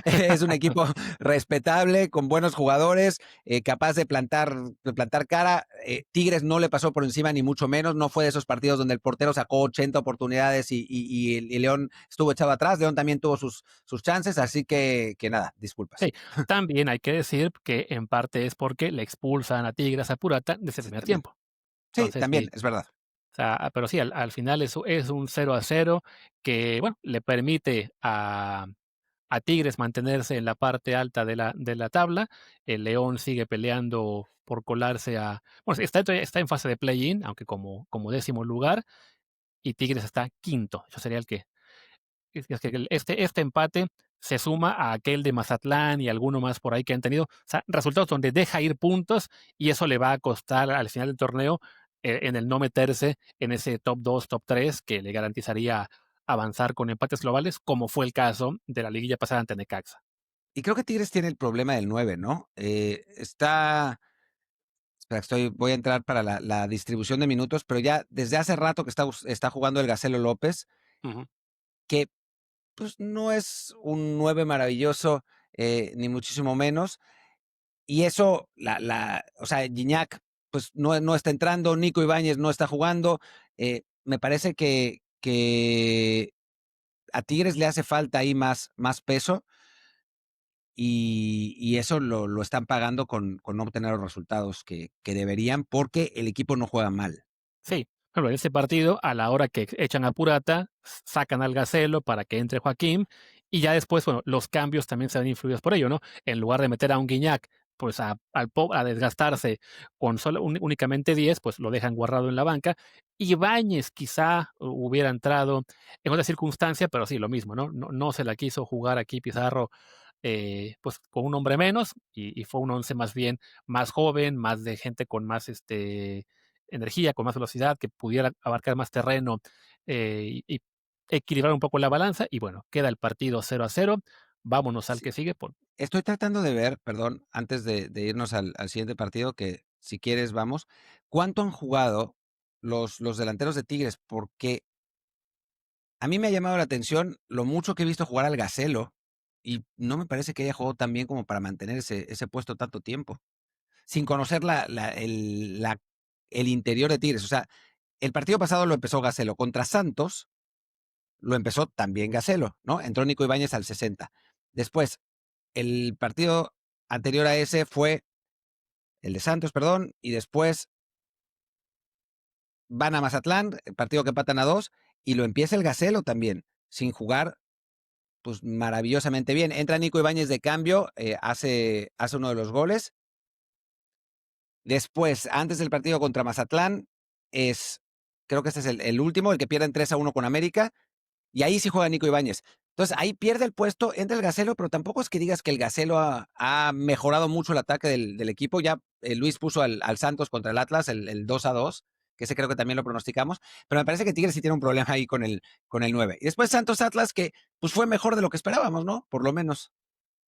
es un equipo respetable, con buenos jugadores, capaz de plantar cara. Tigres no le pasó por encima, ni mucho menos. No fue de esos partidos donde el portero sacó 80 oportunidades y León estuvo echado atrás. León también tuvo sus chances, así que nada, disculpas. Sí, también hay que decir que en parte es porque le expulsan a Tigres a Purata desde el Sí, primer también. tiempo. Sí, Entonces también, sí, es verdad. o sea, pero sí, al final es un 0-0 que, bueno, le permite a Tigres mantenerse en la parte alta de la tabla. El León sigue peleando por colarse a, bueno, está en fase de play-in, aunque como décimo lugar, y Tigres está quinto. Eso sería el que es que este empate se suma a aquel de Mazatlán y alguno más por ahí que han tenido, o sea, resultados donde deja ir puntos y eso le va a costar al final del torneo, en el no meterse en ese top 2 top 3 que le garantizaría avanzar con empates globales, como fue el caso de la liguilla pasada ante Necaxa. Y creo que Tigres tiene el problema del 9, ¿no? Espera, voy a entrar para la distribución de minutos, pero ya desde hace rato que está jugando el Gacelo López, Ujú. que pues no es un 9 maravilloso, ni muchísimo menos. Y eso, o sea, Gignac, pues no está entrando, Nico Ibáñez no está jugando. Me parece que a Tigres le hace falta ahí más peso y eso lo están pagando con no obtener los resultados que deberían porque el equipo no juega mal. Sí, pero en ese partido, a la hora que echan a Purata, sacan al Gacelo para que entre Joaquín, y ya después, bueno, los cambios también se ven influidos por ello, ¿no? En lugar de meter a un Guiñac, pues a desgastarse con únicamente 10, pues lo dejan guardado en la banca. Ibáñez quizá hubiera entrado en otra circunstancia, pero sí, lo mismo, ¿no? No se la quiso jugar aquí Pizarro, pues con un hombre menos, y fue un once más bien más joven, más de gente con más energía, con más velocidad, que pudiera abarcar más terreno, y equilibrar un poco la balanza. Y bueno, queda el partido 0-0. Vámonos al Sí, que sigue. estoy tratando de ver, perdón, antes de irnos al siguiente partido, que si quieres vamos, ¿cuánto han jugado los delanteros de Tigres? Porque a mí me ha llamado la atención lo mucho que he visto jugar al Gacelo y no me parece que haya jugado tan bien como para mantener ese puesto tanto tiempo, sin conocer el interior de Tigres. O sea, el partido pasado lo empezó Gacelo contra Santos, lo empezó también Gacelo, ¿no? Entró Nico Ibáñez al 60. Después, el partido anterior a ese fue el de Santos, perdón, y después van a Mazatlán, el partido que empatan a 2, y lo empieza el Gacelo también, sin jugar pues maravillosamente bien. Entra Nico Ibáñez de cambio, hace uno de los goles. Después, antes del partido contra Mazatlán, creo que este es el último, el que pierden 3-1 con América, y ahí sí juega Nico Ibáñez. Entonces, ahí pierde el puesto, entra el Gacelo, pero tampoco es que digas que el Gacelo ha mejorado mucho el ataque del equipo. Ya Luis puso al Santos contra el Atlas, el 2-2, que ese creo que también lo pronosticamos, pero me parece que Tigres sí tiene un problema ahí con el 9. Y después Santos Atlas, que pues fue mejor de lo que esperábamos, ¿no? Por lo menos.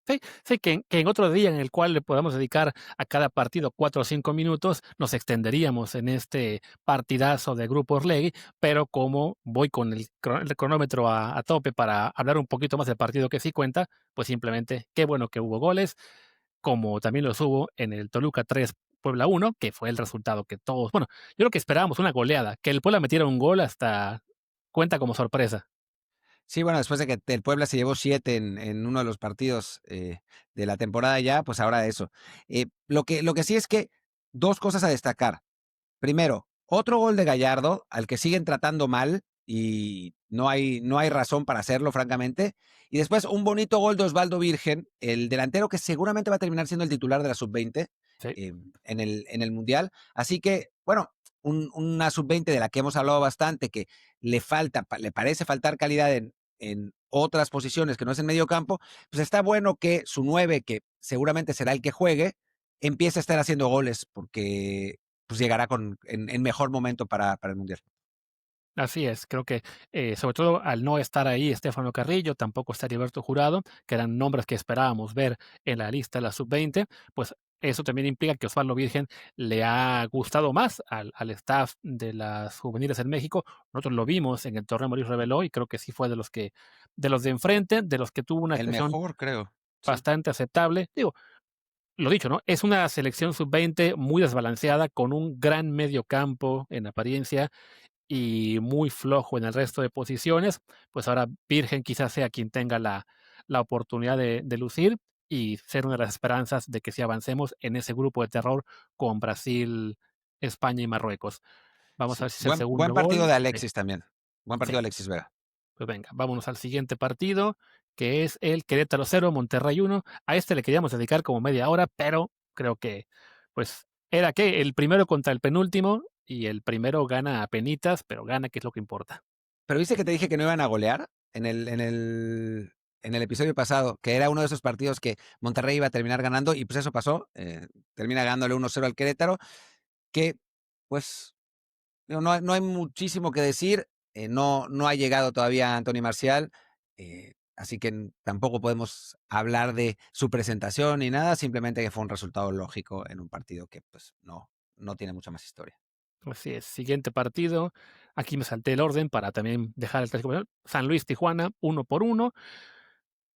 Sí, sí, que en otro día en el cual le podamos dedicar a cada partido 4 o 5 minutos, nos extenderíamos en este partidazo de Grupo Orlegui, pero como voy con el cronómetro a tope para hablar un poquito más del partido que sí cuenta, pues simplemente qué bueno que hubo goles, como también los hubo en el Toluca 3 Puebla 1, que fue el resultado que todos, bueno, yo creo que esperábamos una goleada, que el Puebla metiera un gol hasta cuenta como sorpresa. Sí, bueno, después de que el Puebla se llevó 7 en uno de los partidos de la temporada ya, pues ahora eso. Lo que sí es que dos cosas a destacar. Primero, otro gol de Gallardo, al que siguen tratando mal y no hay razón para hacerlo, francamente. Y después un bonito gol de Osvaldo Virgen, el delantero que seguramente va a terminar siendo el titular de la sub-20 Sí, en el Mundial. Así que, bueno, una sub-20 de la que hemos hablado bastante, que le parece faltar calidad en otras posiciones que no es en medio campo, pues está bueno que su 9, que seguramente será el que juegue, empiece a estar haciendo goles, porque pues llegará en mejor momento para el Mundial. así es, creo que sobre todo al no estar ahí Estefano Carrillo, tampoco está Heriberto Jurado, que eran nombres que esperábamos ver en la lista de la sub-20, pues eso también implica que Osvaldo Virgen le ha gustado más al staff de las juveniles en México. Nosotros lo vimos en el torneo Moris Reveló y creo que sí fue de los de enfrente, de los que tuvo una El actuación mejor, creo. Sí. bastante aceptable. Digo, lo dicho, ¿no? Es una selección sub-20 muy desbalanceada, con un gran medio campo en apariencia y muy flojo en el resto de posiciones, pues ahora Virgen quizás sea quien tenga la oportunidad de lucir y ser una de las esperanzas de que si avancemos en ese grupo de terror con Brasil, España y Marruecos. Vamos a Sí. ver si es el Buen segundo partido gol. de Sí, Alexis también. Buen partido sí, de Alexis Vega. pues venga, vámonos al siguiente partido, que es el Querétaro 0, Monterrey 1. A este le queríamos dedicar como media hora, pero creo que, pues, era que el primero contra el penúltimo, y el primero gana a penitas, pero gana, que es lo que importa. Pero viste que te dije que no iban a golear en el episodio pasado, que era uno de esos partidos que Monterrey iba a terminar ganando, y pues eso pasó. Termina ganándole 1-0 al Querétaro, que pues no hay muchísimo que decir. No ha llegado todavía Anthony Marcial, así que tampoco podemos hablar de su presentación ni nada, simplemente que fue un resultado lógico en un partido que pues no tiene mucha más historia. Así es, siguiente partido. Aquí me salté el orden para también dejar el clásico español. San Luis Tijuana, 1-1.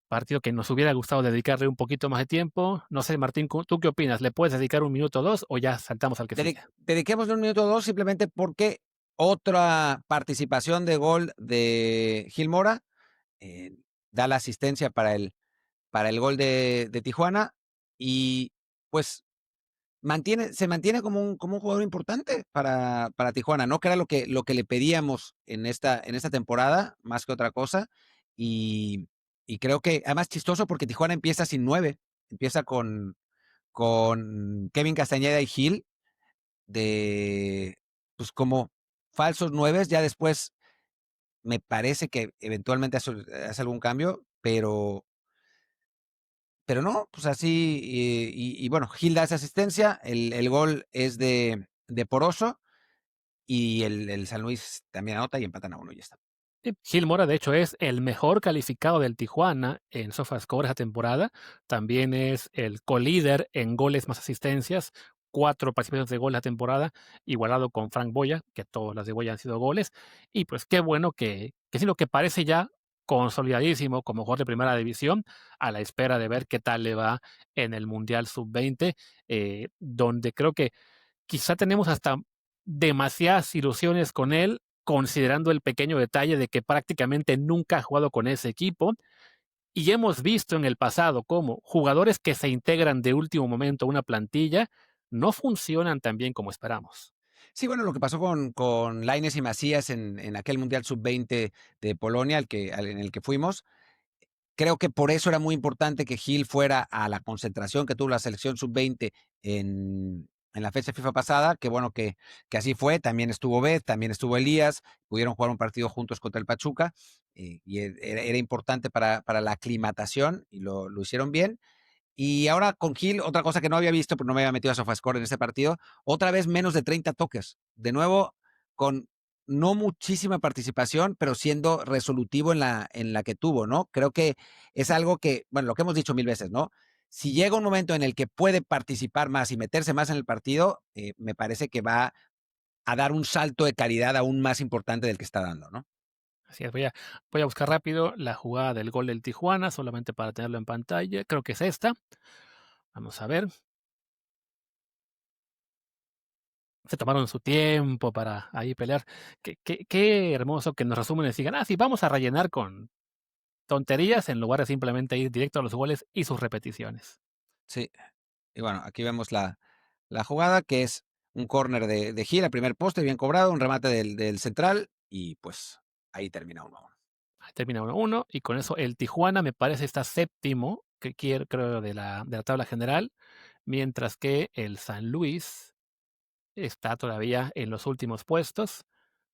Partido que nos hubiera gustado dedicarle un poquito más de tiempo. No sé, Martín, ¿tú qué opinas? ¿Le puedes dedicar un minuto o dos o ya saltamos al que sigue? Dediquémosle un minuto o dos simplemente porque otra participación de gol de Gil Mora eh, da la asistencia para el gol de Tijuana, y pues se mantiene como un jugador importante para Tijuana, ¿no? Que era lo que le pedíamos en esta temporada, más que otra cosa. Y creo que, además, chistoso porque Tijuana empieza sin 9, empieza con Kevin Castañeda y Gil, pues como falsos 9. Ya después me parece que eventualmente hace algún cambio, pero no, pues así. Y bueno, Gil da esa asistencia, el gol es de Poroso, y el San Luis también anota y empatan a 1 y ya está. Sí, Gil Mora, de hecho, es el mejor calificado del Tijuana en SofaScore esa temporada. También es el colíder en goles más asistencias, 4 participaciones de gol la temporada, igualado con Frank Boya, que todas las de Boya han sido goles. Y pues qué bueno que sí, lo que parece ya consolidadísimo como jugador de primera división, a la espera de ver qué tal le va en el Mundial Sub-20, donde creo que quizá tenemos hasta demasiadas ilusiones con él, considerando el pequeño detalle de que prácticamente nunca ha jugado con ese equipo. Y hemos visto en el pasado cómo jugadores que se integran de último momento a una plantilla no funcionan tan bien como esperamos. Sí, bueno, lo que pasó con Lainez y Macías en aquel Mundial Sub-20 de Polonia, en el que fuimos. Creo que por eso era muy importante que Gil fuera a la concentración que tuvo la selección sub-20 en la fecha FIFA pasada. Que bueno que así fue. También estuvo Beth, también estuvo Elías. Pudieron jugar un partido juntos contra el Pachuca, y era importante para la aclimatación, y lo hicieron bien. Y ahora con Gil, otra cosa que no había visto, pero no me había metido a Sofascore en este partido, otra vez menos de 30 toques. De nuevo, con no muchísima participación, pero siendo resolutivo en la que tuvo, ¿no? Creo que es algo que, bueno, lo que hemos dicho mil veces, ¿no? Si llega un momento en el que puede participar más y meterse más en el partido, me parece que va a dar un salto de calidad aún más importante del que está dando, ¿no? Así es, voy a buscar rápido la jugada del gol del Tijuana, solamente para tenerlo en pantalla. Creo que es esta. Vamos a ver. Se tomaron su tiempo para ahí pelear. Qué hermoso que nos resumen y digan, sí, vamos a rellenar con tonterías en lugar de simplemente ir directo a los goles y sus repeticiones. Sí. Y bueno, aquí vemos la jugada, que es un córner de gira, primer poste, bien cobrado, un remate del central, y pues ahí termina 1-1. Ahí termina 1-1 y con eso el Tijuana me parece está séptimo, creo, de la tabla general, mientras que el San Luis está todavía en los últimos puestos.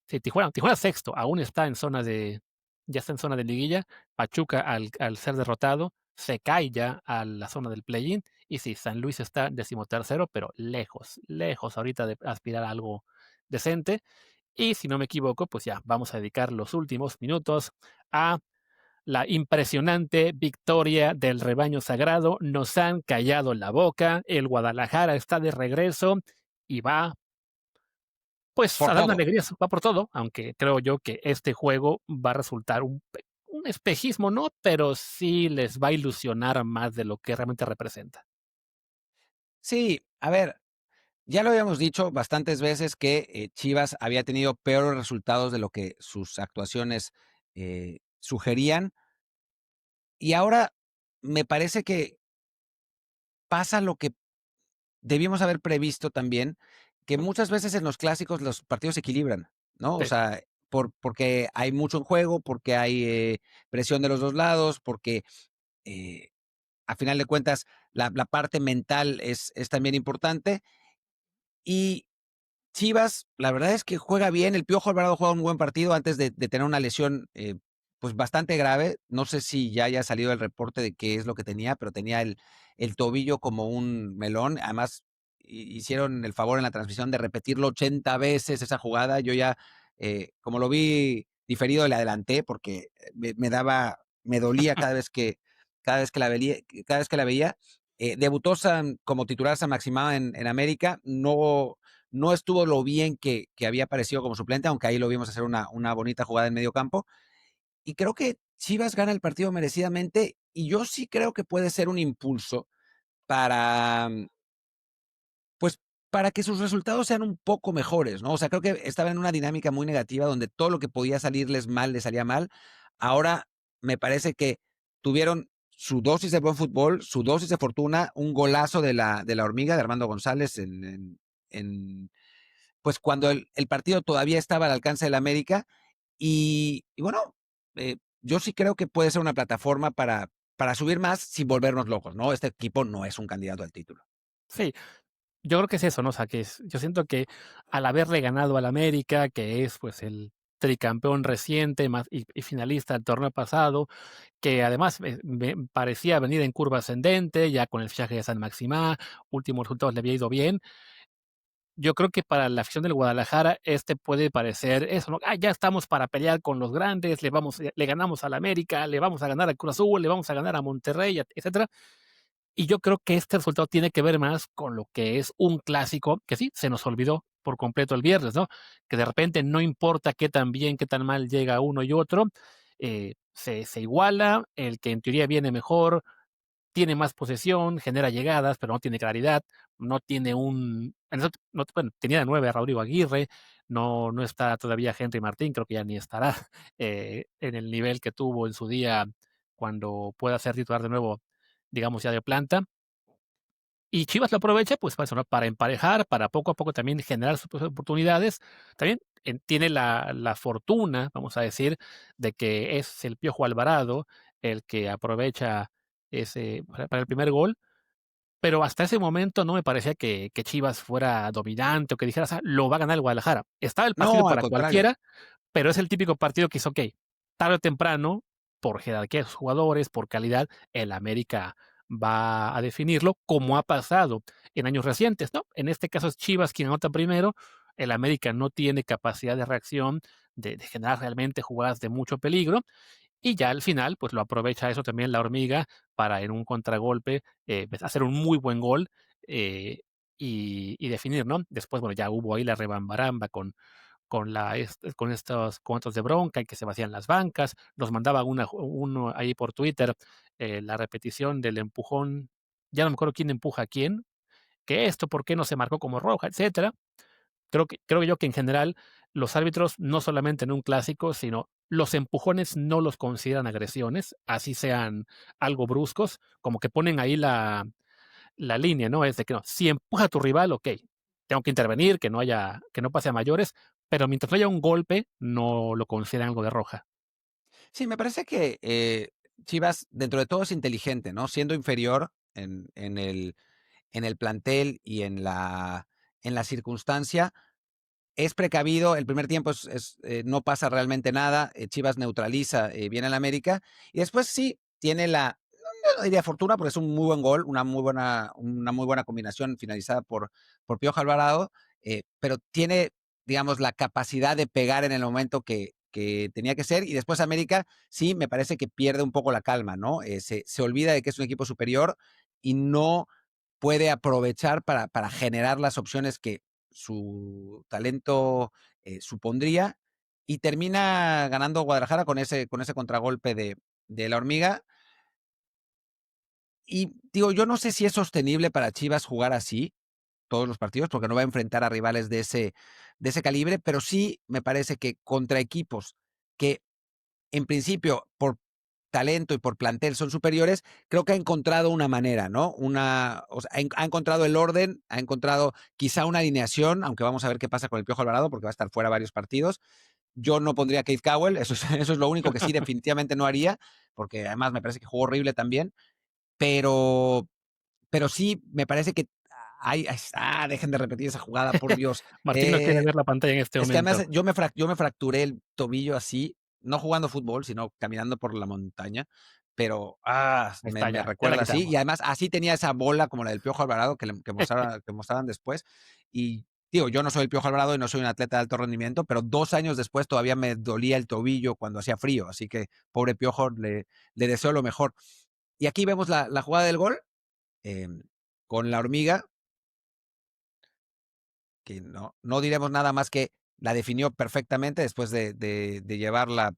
Sí, Tijuana sexto, aún está en zona ya está en zona de liguilla. Pachuca al ser derrotado se cae ya a la zona del play-in. Y sí, San Luis está decimotercero, pero lejos, lejos ahorita de aspirar a algo decente. Y si no me equivoco, pues ya vamos a dedicar los últimos minutos a la impresionante victoria del rebaño sagrado. Nos han callado la boca, el Guadalajara está de regreso y va pues Por a darme todo. alegrías, va por todo, aunque creo yo que este juego va a resultar un espejismo, ¿no? Pero sí les va a ilusionar más de lo que realmente representa. Sí, a ver, ya lo habíamos dicho bastantes veces que Chivas había tenido peores resultados de lo que sus actuaciones sugerían. Y ahora me parece que pasa lo que debíamos haber previsto también, que muchas veces en los clásicos los partidos se equilibran, ¿no? O Sí, sea, porque hay mucho en juego, porque hay presión de los dos lados, porque eh, a final de cuentas la parte mental es también importante. Y Chivas, la verdad es que juega bien. El Piojo Alvarado juega un buen partido antes de tener una lesión pues bastante grave. No sé si ya haya salido el reporte de qué es lo que tenía, pero tenía el tobillo como un melón. Además, hicieron el favor en la transmisión de repetirlo 80 veces esa jugada. Yo ya, como lo vi diferido, le adelanté porque me dolía cada vez que la veía. Debutó como titular San Maximá en América. No estuvo lo bien que había parecido como suplente, aunque ahí lo vimos hacer una bonita jugada en medio campo. Y creo que Chivas gana el partido merecidamente y yo sí creo que puede ser un impulso para, pues, para que sus resultados sean un poco mejores, ¿no? O sea, creo que estaba en una dinámica muy negativa donde todo lo que podía salirles mal, les salía mal. Ahora me parece que tuvieron su dosis de buen fútbol, su dosis de fortuna, un golazo de la hormiga de Armando González en pues cuando el partido todavía estaba al alcance del América. Y bueno, yo sí creo que puede ser una plataforma para subir más sin volvernos locos, ¿no? Este equipo no es un candidato al título. sí, yo creo que es eso, ¿no? O sea, yo siento que al haberle ganado al América, que es pues el tricampeón reciente y finalista del torneo pasado, que además parecía venir en curva ascendente, ya con el fichaje de San Maximá, últimos resultados le había ido bien. Yo creo que para la afición del Guadalajara, puede parecer eso, ¿no? Ya estamos para pelear con los grandes, le ganamos al América, le vamos a ganar al Cruz Azul, le vamos a ganar a Monterrey, etcétera. Y yo creo que este resultado tiene que ver más con lo que es un clásico, que sí, se nos olvidó por completo el viernes, ¿no? Que de repente no importa qué tan bien, qué tan mal llega uno y otro, se iguala, el que en teoría viene mejor, tiene más posesión, genera llegadas, pero no tiene claridad, no tiene bueno, tenía de 9 a Rodrigo Aguirre, no está todavía Henry Martín, creo que ya ni estará en el nivel que tuvo en su día cuando pueda ser titular de nuevo, digamos ya de planta. Y Chivas lo aprovecha, pues para eso, ¿no? Para emparejar, para poco a poco también generar sus propias oportunidades. También tiene la fortuna, vamos a decir, de que es el Piojo Alvarado el que aprovecha para el primer gol, pero hasta ese momento no me parecía que Chivas fuera dominante o que dijeras, lo va a ganar el Guadalajara. Estaba el partido No, al para contrario. cualquiera, pero es el típico partido que es, ok, tarde o temprano, por jerarquía de sus jugadores, por calidad, el América va a definirlo, como ha pasado en años recientes, ¿no? En este caso es Chivas quien anota primero, el América no tiene capacidad de reacción, de generar realmente jugadas de mucho peligro, y ya al final, pues lo aprovecha eso también la Hormiga para en un contragolpe, pues, hacer un muy buen gol, eh, y definir, ¿no? Después, bueno, ya hubo ahí la rebambaramba con estos de bronca y que se vacían las bancas. Nos mandaba uno ahí por Twitter, la repetición del empujón, ya no me acuerdo quién empuja a quién, que esto, por qué no se marcó como roja, etcétera. Creo yo que en general los árbitros, no solamente en un clásico, sino los empujones no los consideran agresiones, así sean algo bruscos, como que ponen ahí la línea, ¿no? Es de que no, si empuja a tu rival, ok, tengo que intervenir, que no pase a mayores, pero mientras no haya un golpe, no lo consideran algo de roja. Sí, me parece que Chivas, dentro de todo, es inteligente, ¿no? Siendo inferior en el plantel y en la circunstancia, es precavido. El primer tiempo no pasa realmente nada. Chivas neutraliza bien al América. Y después sí, tiene no diría fortuna, porque es un muy buen gol, una muy buena combinación finalizada por Piojo Alvarado, pero tiene, digamos, la capacidad de pegar en el momento que tenía que ser. Y después América sí me parece que pierde un poco la calma, ¿no? Se olvida de que es un equipo superior y no puede aprovechar para generar las opciones que su talento supondría, y termina ganando Guadalajara con ese contragolpe de la Hormiga. Y digo, yo no sé si es sostenible para Chivas jugar así todos los partidos, porque no va a enfrentar a rivales de ese calibre, pero sí me parece que contra equipos que en principio por talento y por plantel son superiores, creo que ha encontrado una manera, ¿no? O sea, ha encontrado el orden, ha encontrado quizá una alineación, aunque vamos a ver qué pasa con el Piojo Alvarado, porque va a estar fuera varios partidos. Yo no pondría a Keith Cowell, eso es lo único que sí definitivamente no haría, porque además me parece que jugó horrible también, pero, pero sí me parece que dejen de repetir esa jugada, por Dios. Martín no quiere ver la pantalla en este Es que momento. además yo me fracturé el tobillo así, no jugando fútbol, sino caminando por la montaña, pero Ahí me, está, me ya la recuerda así. quitamos. Y además así tenía esa bola como la del Piojo Alvarado que mostraban después. Y digo, yo no soy el Piojo Alvarado y no soy un atleta de alto rendimiento, pero 2 años después todavía me dolía el tobillo cuando hacía frío. Así que pobre Piojo, le deseo lo mejor. Y aquí vemos la jugada del gol, eh, con la Hormiga, que no diremos nada más que la definió perfectamente después de llevarla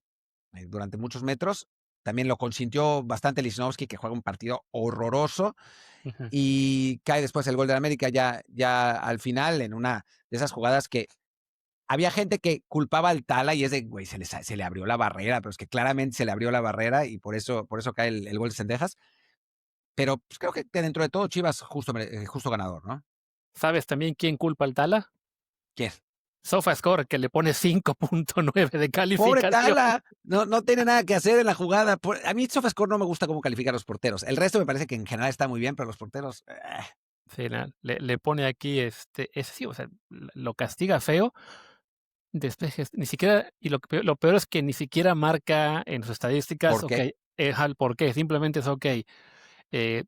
durante muchos metros. También lo consintió bastante Lichnowsky, que juega un partido horroroso, Ujú. y cae después el gol de América ya al final, en una de esas jugadas que había gente que culpaba al Tala, y es de, güey, se le abrió la barrera, pero es que claramente se le abrió la barrera y por eso cae el gol de Cendejas. Pero pues, creo que dentro de todo Chivas justo ganador, ¿no? ¿Sabes también quién culpa al Tala? ¿Quién? SofaScore, que le pone 5.9 de Pobre calificación. Tala, no tiene nada que hacer en la jugada. A mí SofaScore no me gusta cómo califica a los porteros. El resto me parece que en general está muy bien, pero los porteros. Sí, le pone aquí, ese sí, o sea, lo castiga feo. Despejes, ni siquiera, y lo peor es que ni siquiera marca en sus estadísticas, ¿Por ok, qué? el por qué, simplemente es ok.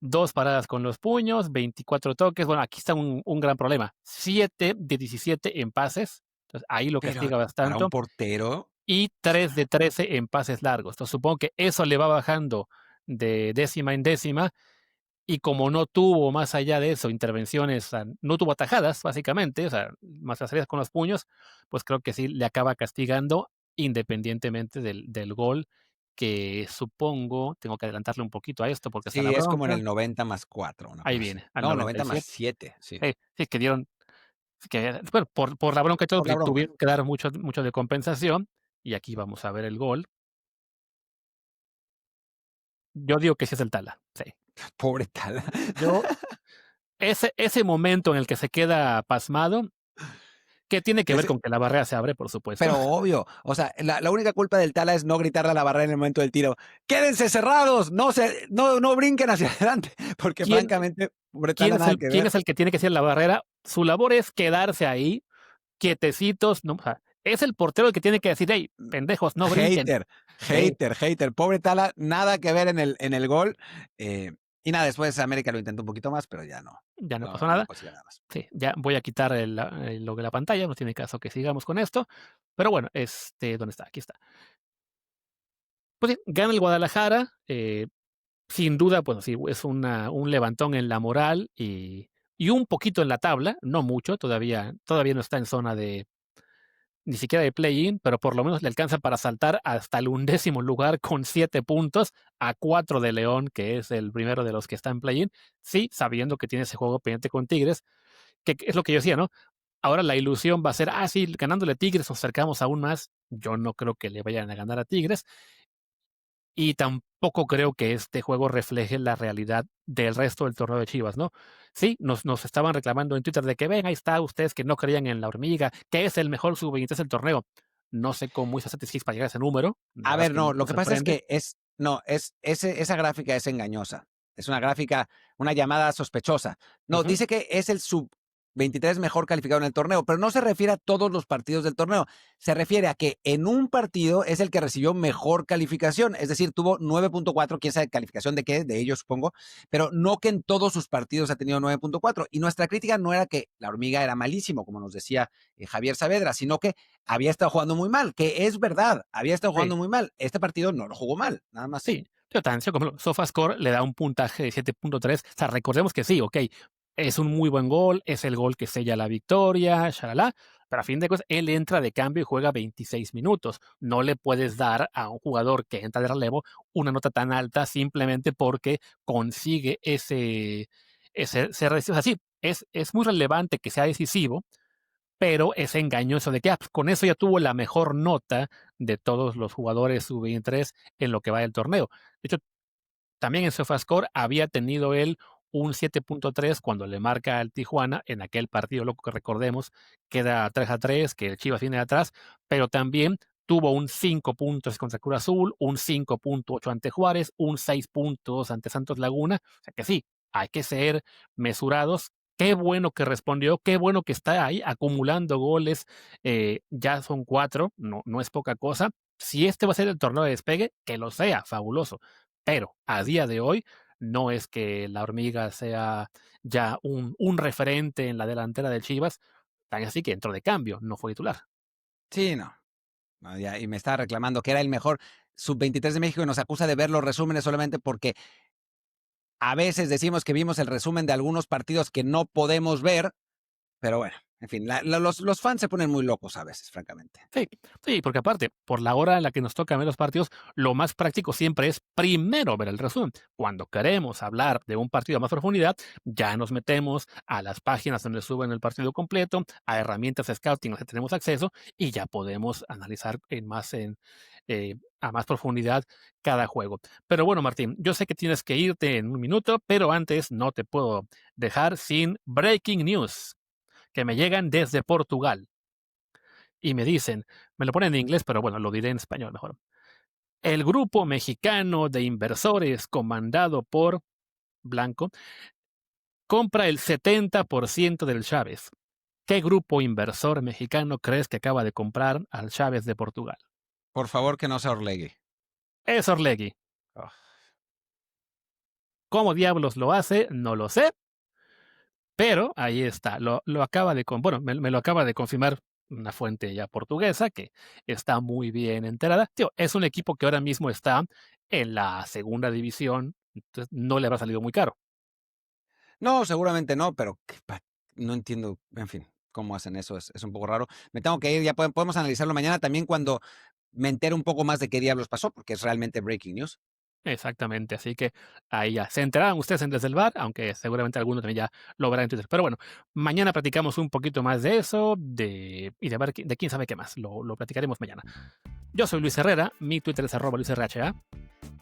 2 paradas con los puños, 24 toques. Bueno, aquí está un gran problema. 7 de 17 en pases. Entonces, ahí lo Pero castiga para bastante. un portero, Y 3 de 13 en pases largos. Entonces, supongo que eso le va bajando de décima en décima. Y como no tuvo más allá de eso intervenciones, o sea, no tuvo atajadas, básicamente, o sea, más las salidas con los puños, pues creo que sí le acaba castigando independientemente del gol, que supongo, tengo que adelantarle un poquito a esto porque está la sí, es como en bronca. el 90+4, una Ahí cosa así. viene, al No, 90 más 97. 7, sí. Sí, que dieron, que, bueno, por la bronca y todo, Por la porque bronca. tuvieron que dar mucho, mucho de compensación. Y aquí vamos a ver el gol. Yo digo que sí es el Tala. Sí. Pobre Tala. Yo, ese momento en el que se queda pasmado, que tiene que ver Ese- con que la barrera se abre, por supuesto. Pero obvio, o sea, la única culpa del Tala es no gritarle a la barrera en el momento del tiro. ¡Quédense cerrados! No brinquen hacia adelante, porque ¿Quién, francamente, pobre quién, Tala es nada el, que quién ver. es el que tiene que ser la barrera? Su labor es quedarse ahí, quietecitos. No, o sea, es el portero el que tiene que decir, hey, pendejos, no brinquen. Hater, Sí, hater, hater. Pobre Tala, nada que ver en el gol. Y nada, después América lo intentó un poquito más, pero ya no. Ya no pasó nada. No consigue nada más. Sí, ya voy a quitar lo de la pantalla, no tiene caso que sigamos con esto. Pero bueno, ¿dónde está? Aquí está. Pues sí, gana el Guadalajara. Sin duda, pues sí, es un levantón en la moral y un poquito en la tabla, no mucho, todavía no está en zona ni siquiera de play-in, pero por lo menos le alcanza para saltar hasta el 11º lugar con 7 puntos a 4 de León, que es el primero de los que está en play-in. Sí, sabiendo que tiene ese juego pendiente con Tigres, que es lo que yo decía, ¿no? Ahora la ilusión va a ser, sí, ganándole a Tigres nos acercamos aún más. Yo no creo que le vayan a ganar a Tigres. Y tampoco creo que este juego refleje la realidad del resto del torneo de Chivas, ¿no? Sí, nos estaban reclamando en Twitter de que ven, ahí está, ustedes que no creían en la hormiga, que es el mejor sub-23 del torneo. No sé cómo hizo Satisfix para llegar a ese número. A ver, no, lo que pasa es sorprende. que esa gráfica es engañosa. Es una gráfica, una llamada sospechosa. No, dice que es el sub-23 mejor calificado en el torneo, pero no se refiere a todos los partidos del torneo. Se refiere a que en un partido es el que recibió mejor calificación, es decir, tuvo 9.4, quién sabe calificación de qué, de ellos supongo, pero no que en todos sus partidos ha tenido 9.4. Y nuestra crítica no era que la hormiga era malísimo, como nos decía Javier Saavedra, sino que había estado jugando muy mal, que es verdad, había estado jugando muy mal. Este partido no lo jugó mal, nada más. Sí, pero tan como SofaScore le da un puntaje de 7.3. O sea, recordemos que sí, ok, es un muy buen gol, es el gol que sella la victoria, shalala, pero a fin de cuentas, él entra de cambio y juega 26 minutos. No le puedes dar a un jugador que entra de relevo una nota tan alta simplemente porque consigue ese o sea, sí, es muy relevante que sea decisivo, pero es engañoso de que pues, con eso ya tuvo la mejor nota de todos los jugadores sub-23 en lo que va del torneo. De hecho, también en SofaScore había tenido él un 7.3 cuando le marca al Tijuana en aquel partido loco que recordemos, queda 3-3, que el Chivas viene de atrás, pero también tuvo un 5 puntos contra Cruz Azul, un 5.8 ante Juárez, un 6 puntos ante Santos Laguna. O sea que sí, hay que ser mesurados. Qué bueno que respondió, qué bueno que está ahí acumulando goles. Ya son 4, no es poca cosa. Si este va a ser el torneo de despegue, que lo sea, fabuloso. Pero a día de hoy no es que la hormiga sea ya un referente en la delantera del Chivas, tan así que entró de cambio, no fue titular. Sí, no. Ya, y me estaba reclamando que era el mejor sub-23 de México y nos acusa de ver los resúmenes solamente porque a veces decimos que vimos el resumen de algunos partidos que no podemos ver, pero bueno, en fin, los fans se ponen muy locos a veces, francamente. Sí, porque aparte, por la hora en la que nos toca ver los partidos, lo más práctico siempre es primero ver el resumen. Cuando queremos hablar de un partido a más profundidad, ya nos metemos a las páginas donde suben el partido completo, a herramientas de scouting a las que tenemos acceso y ya podemos analizar a más profundidad cada juego. Pero bueno, Martín, yo sé que tienes que irte en un minuto, pero antes no te puedo dejar sin breaking news que me llegan desde Portugal. Y me dicen, me lo ponen en inglés, pero bueno, lo diré en español mejor. El grupo mexicano de inversores comandado por Blanco compra el 70% del Chávez. ¿Qué grupo inversor mexicano crees que acaba de comprar al Chávez de Portugal? Por favor, que no sea Orlegui. Es Orlegui. Oh. ¿Cómo diablos lo hace? No lo sé. Pero ahí está. Lo acaba de me lo acaba de confirmar una fuente ya portuguesa que está muy bien enterada. Tío, es un equipo que ahora mismo está en la segunda división, entonces no le habrá salido muy caro. No, seguramente no, pero no entiendo, en fin, cómo hacen eso, es un poco raro. Me tengo que ir, ya podemos analizarlo mañana también cuando me entere un poco más de qué diablos pasó, porque es realmente breaking news. Exactamente, así que ahí ya se enterarán ustedes en Desde el Bar, aunque seguramente alguno también ya lo verá en Twitter. Pero bueno, mañana platicamos un poquito más de eso y de ver de quién sabe qué más. Lo platicaremos mañana. Yo soy Luis Herrera, mi Twitter es @LuisRHA.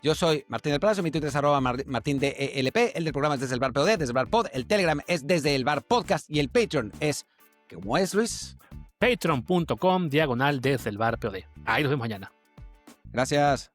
Yo soy Martín del Palacio, mi Twitter es @MartinDELP, el del programa es Desde el Bar POD, Desde el Bar Pod, el Telegram es Desde el Bar Podcast y el Patreon es, ¿cómo es, Luis? Patreon.com/Desde el Bar POD. Ahí nos vemos mañana. Gracias.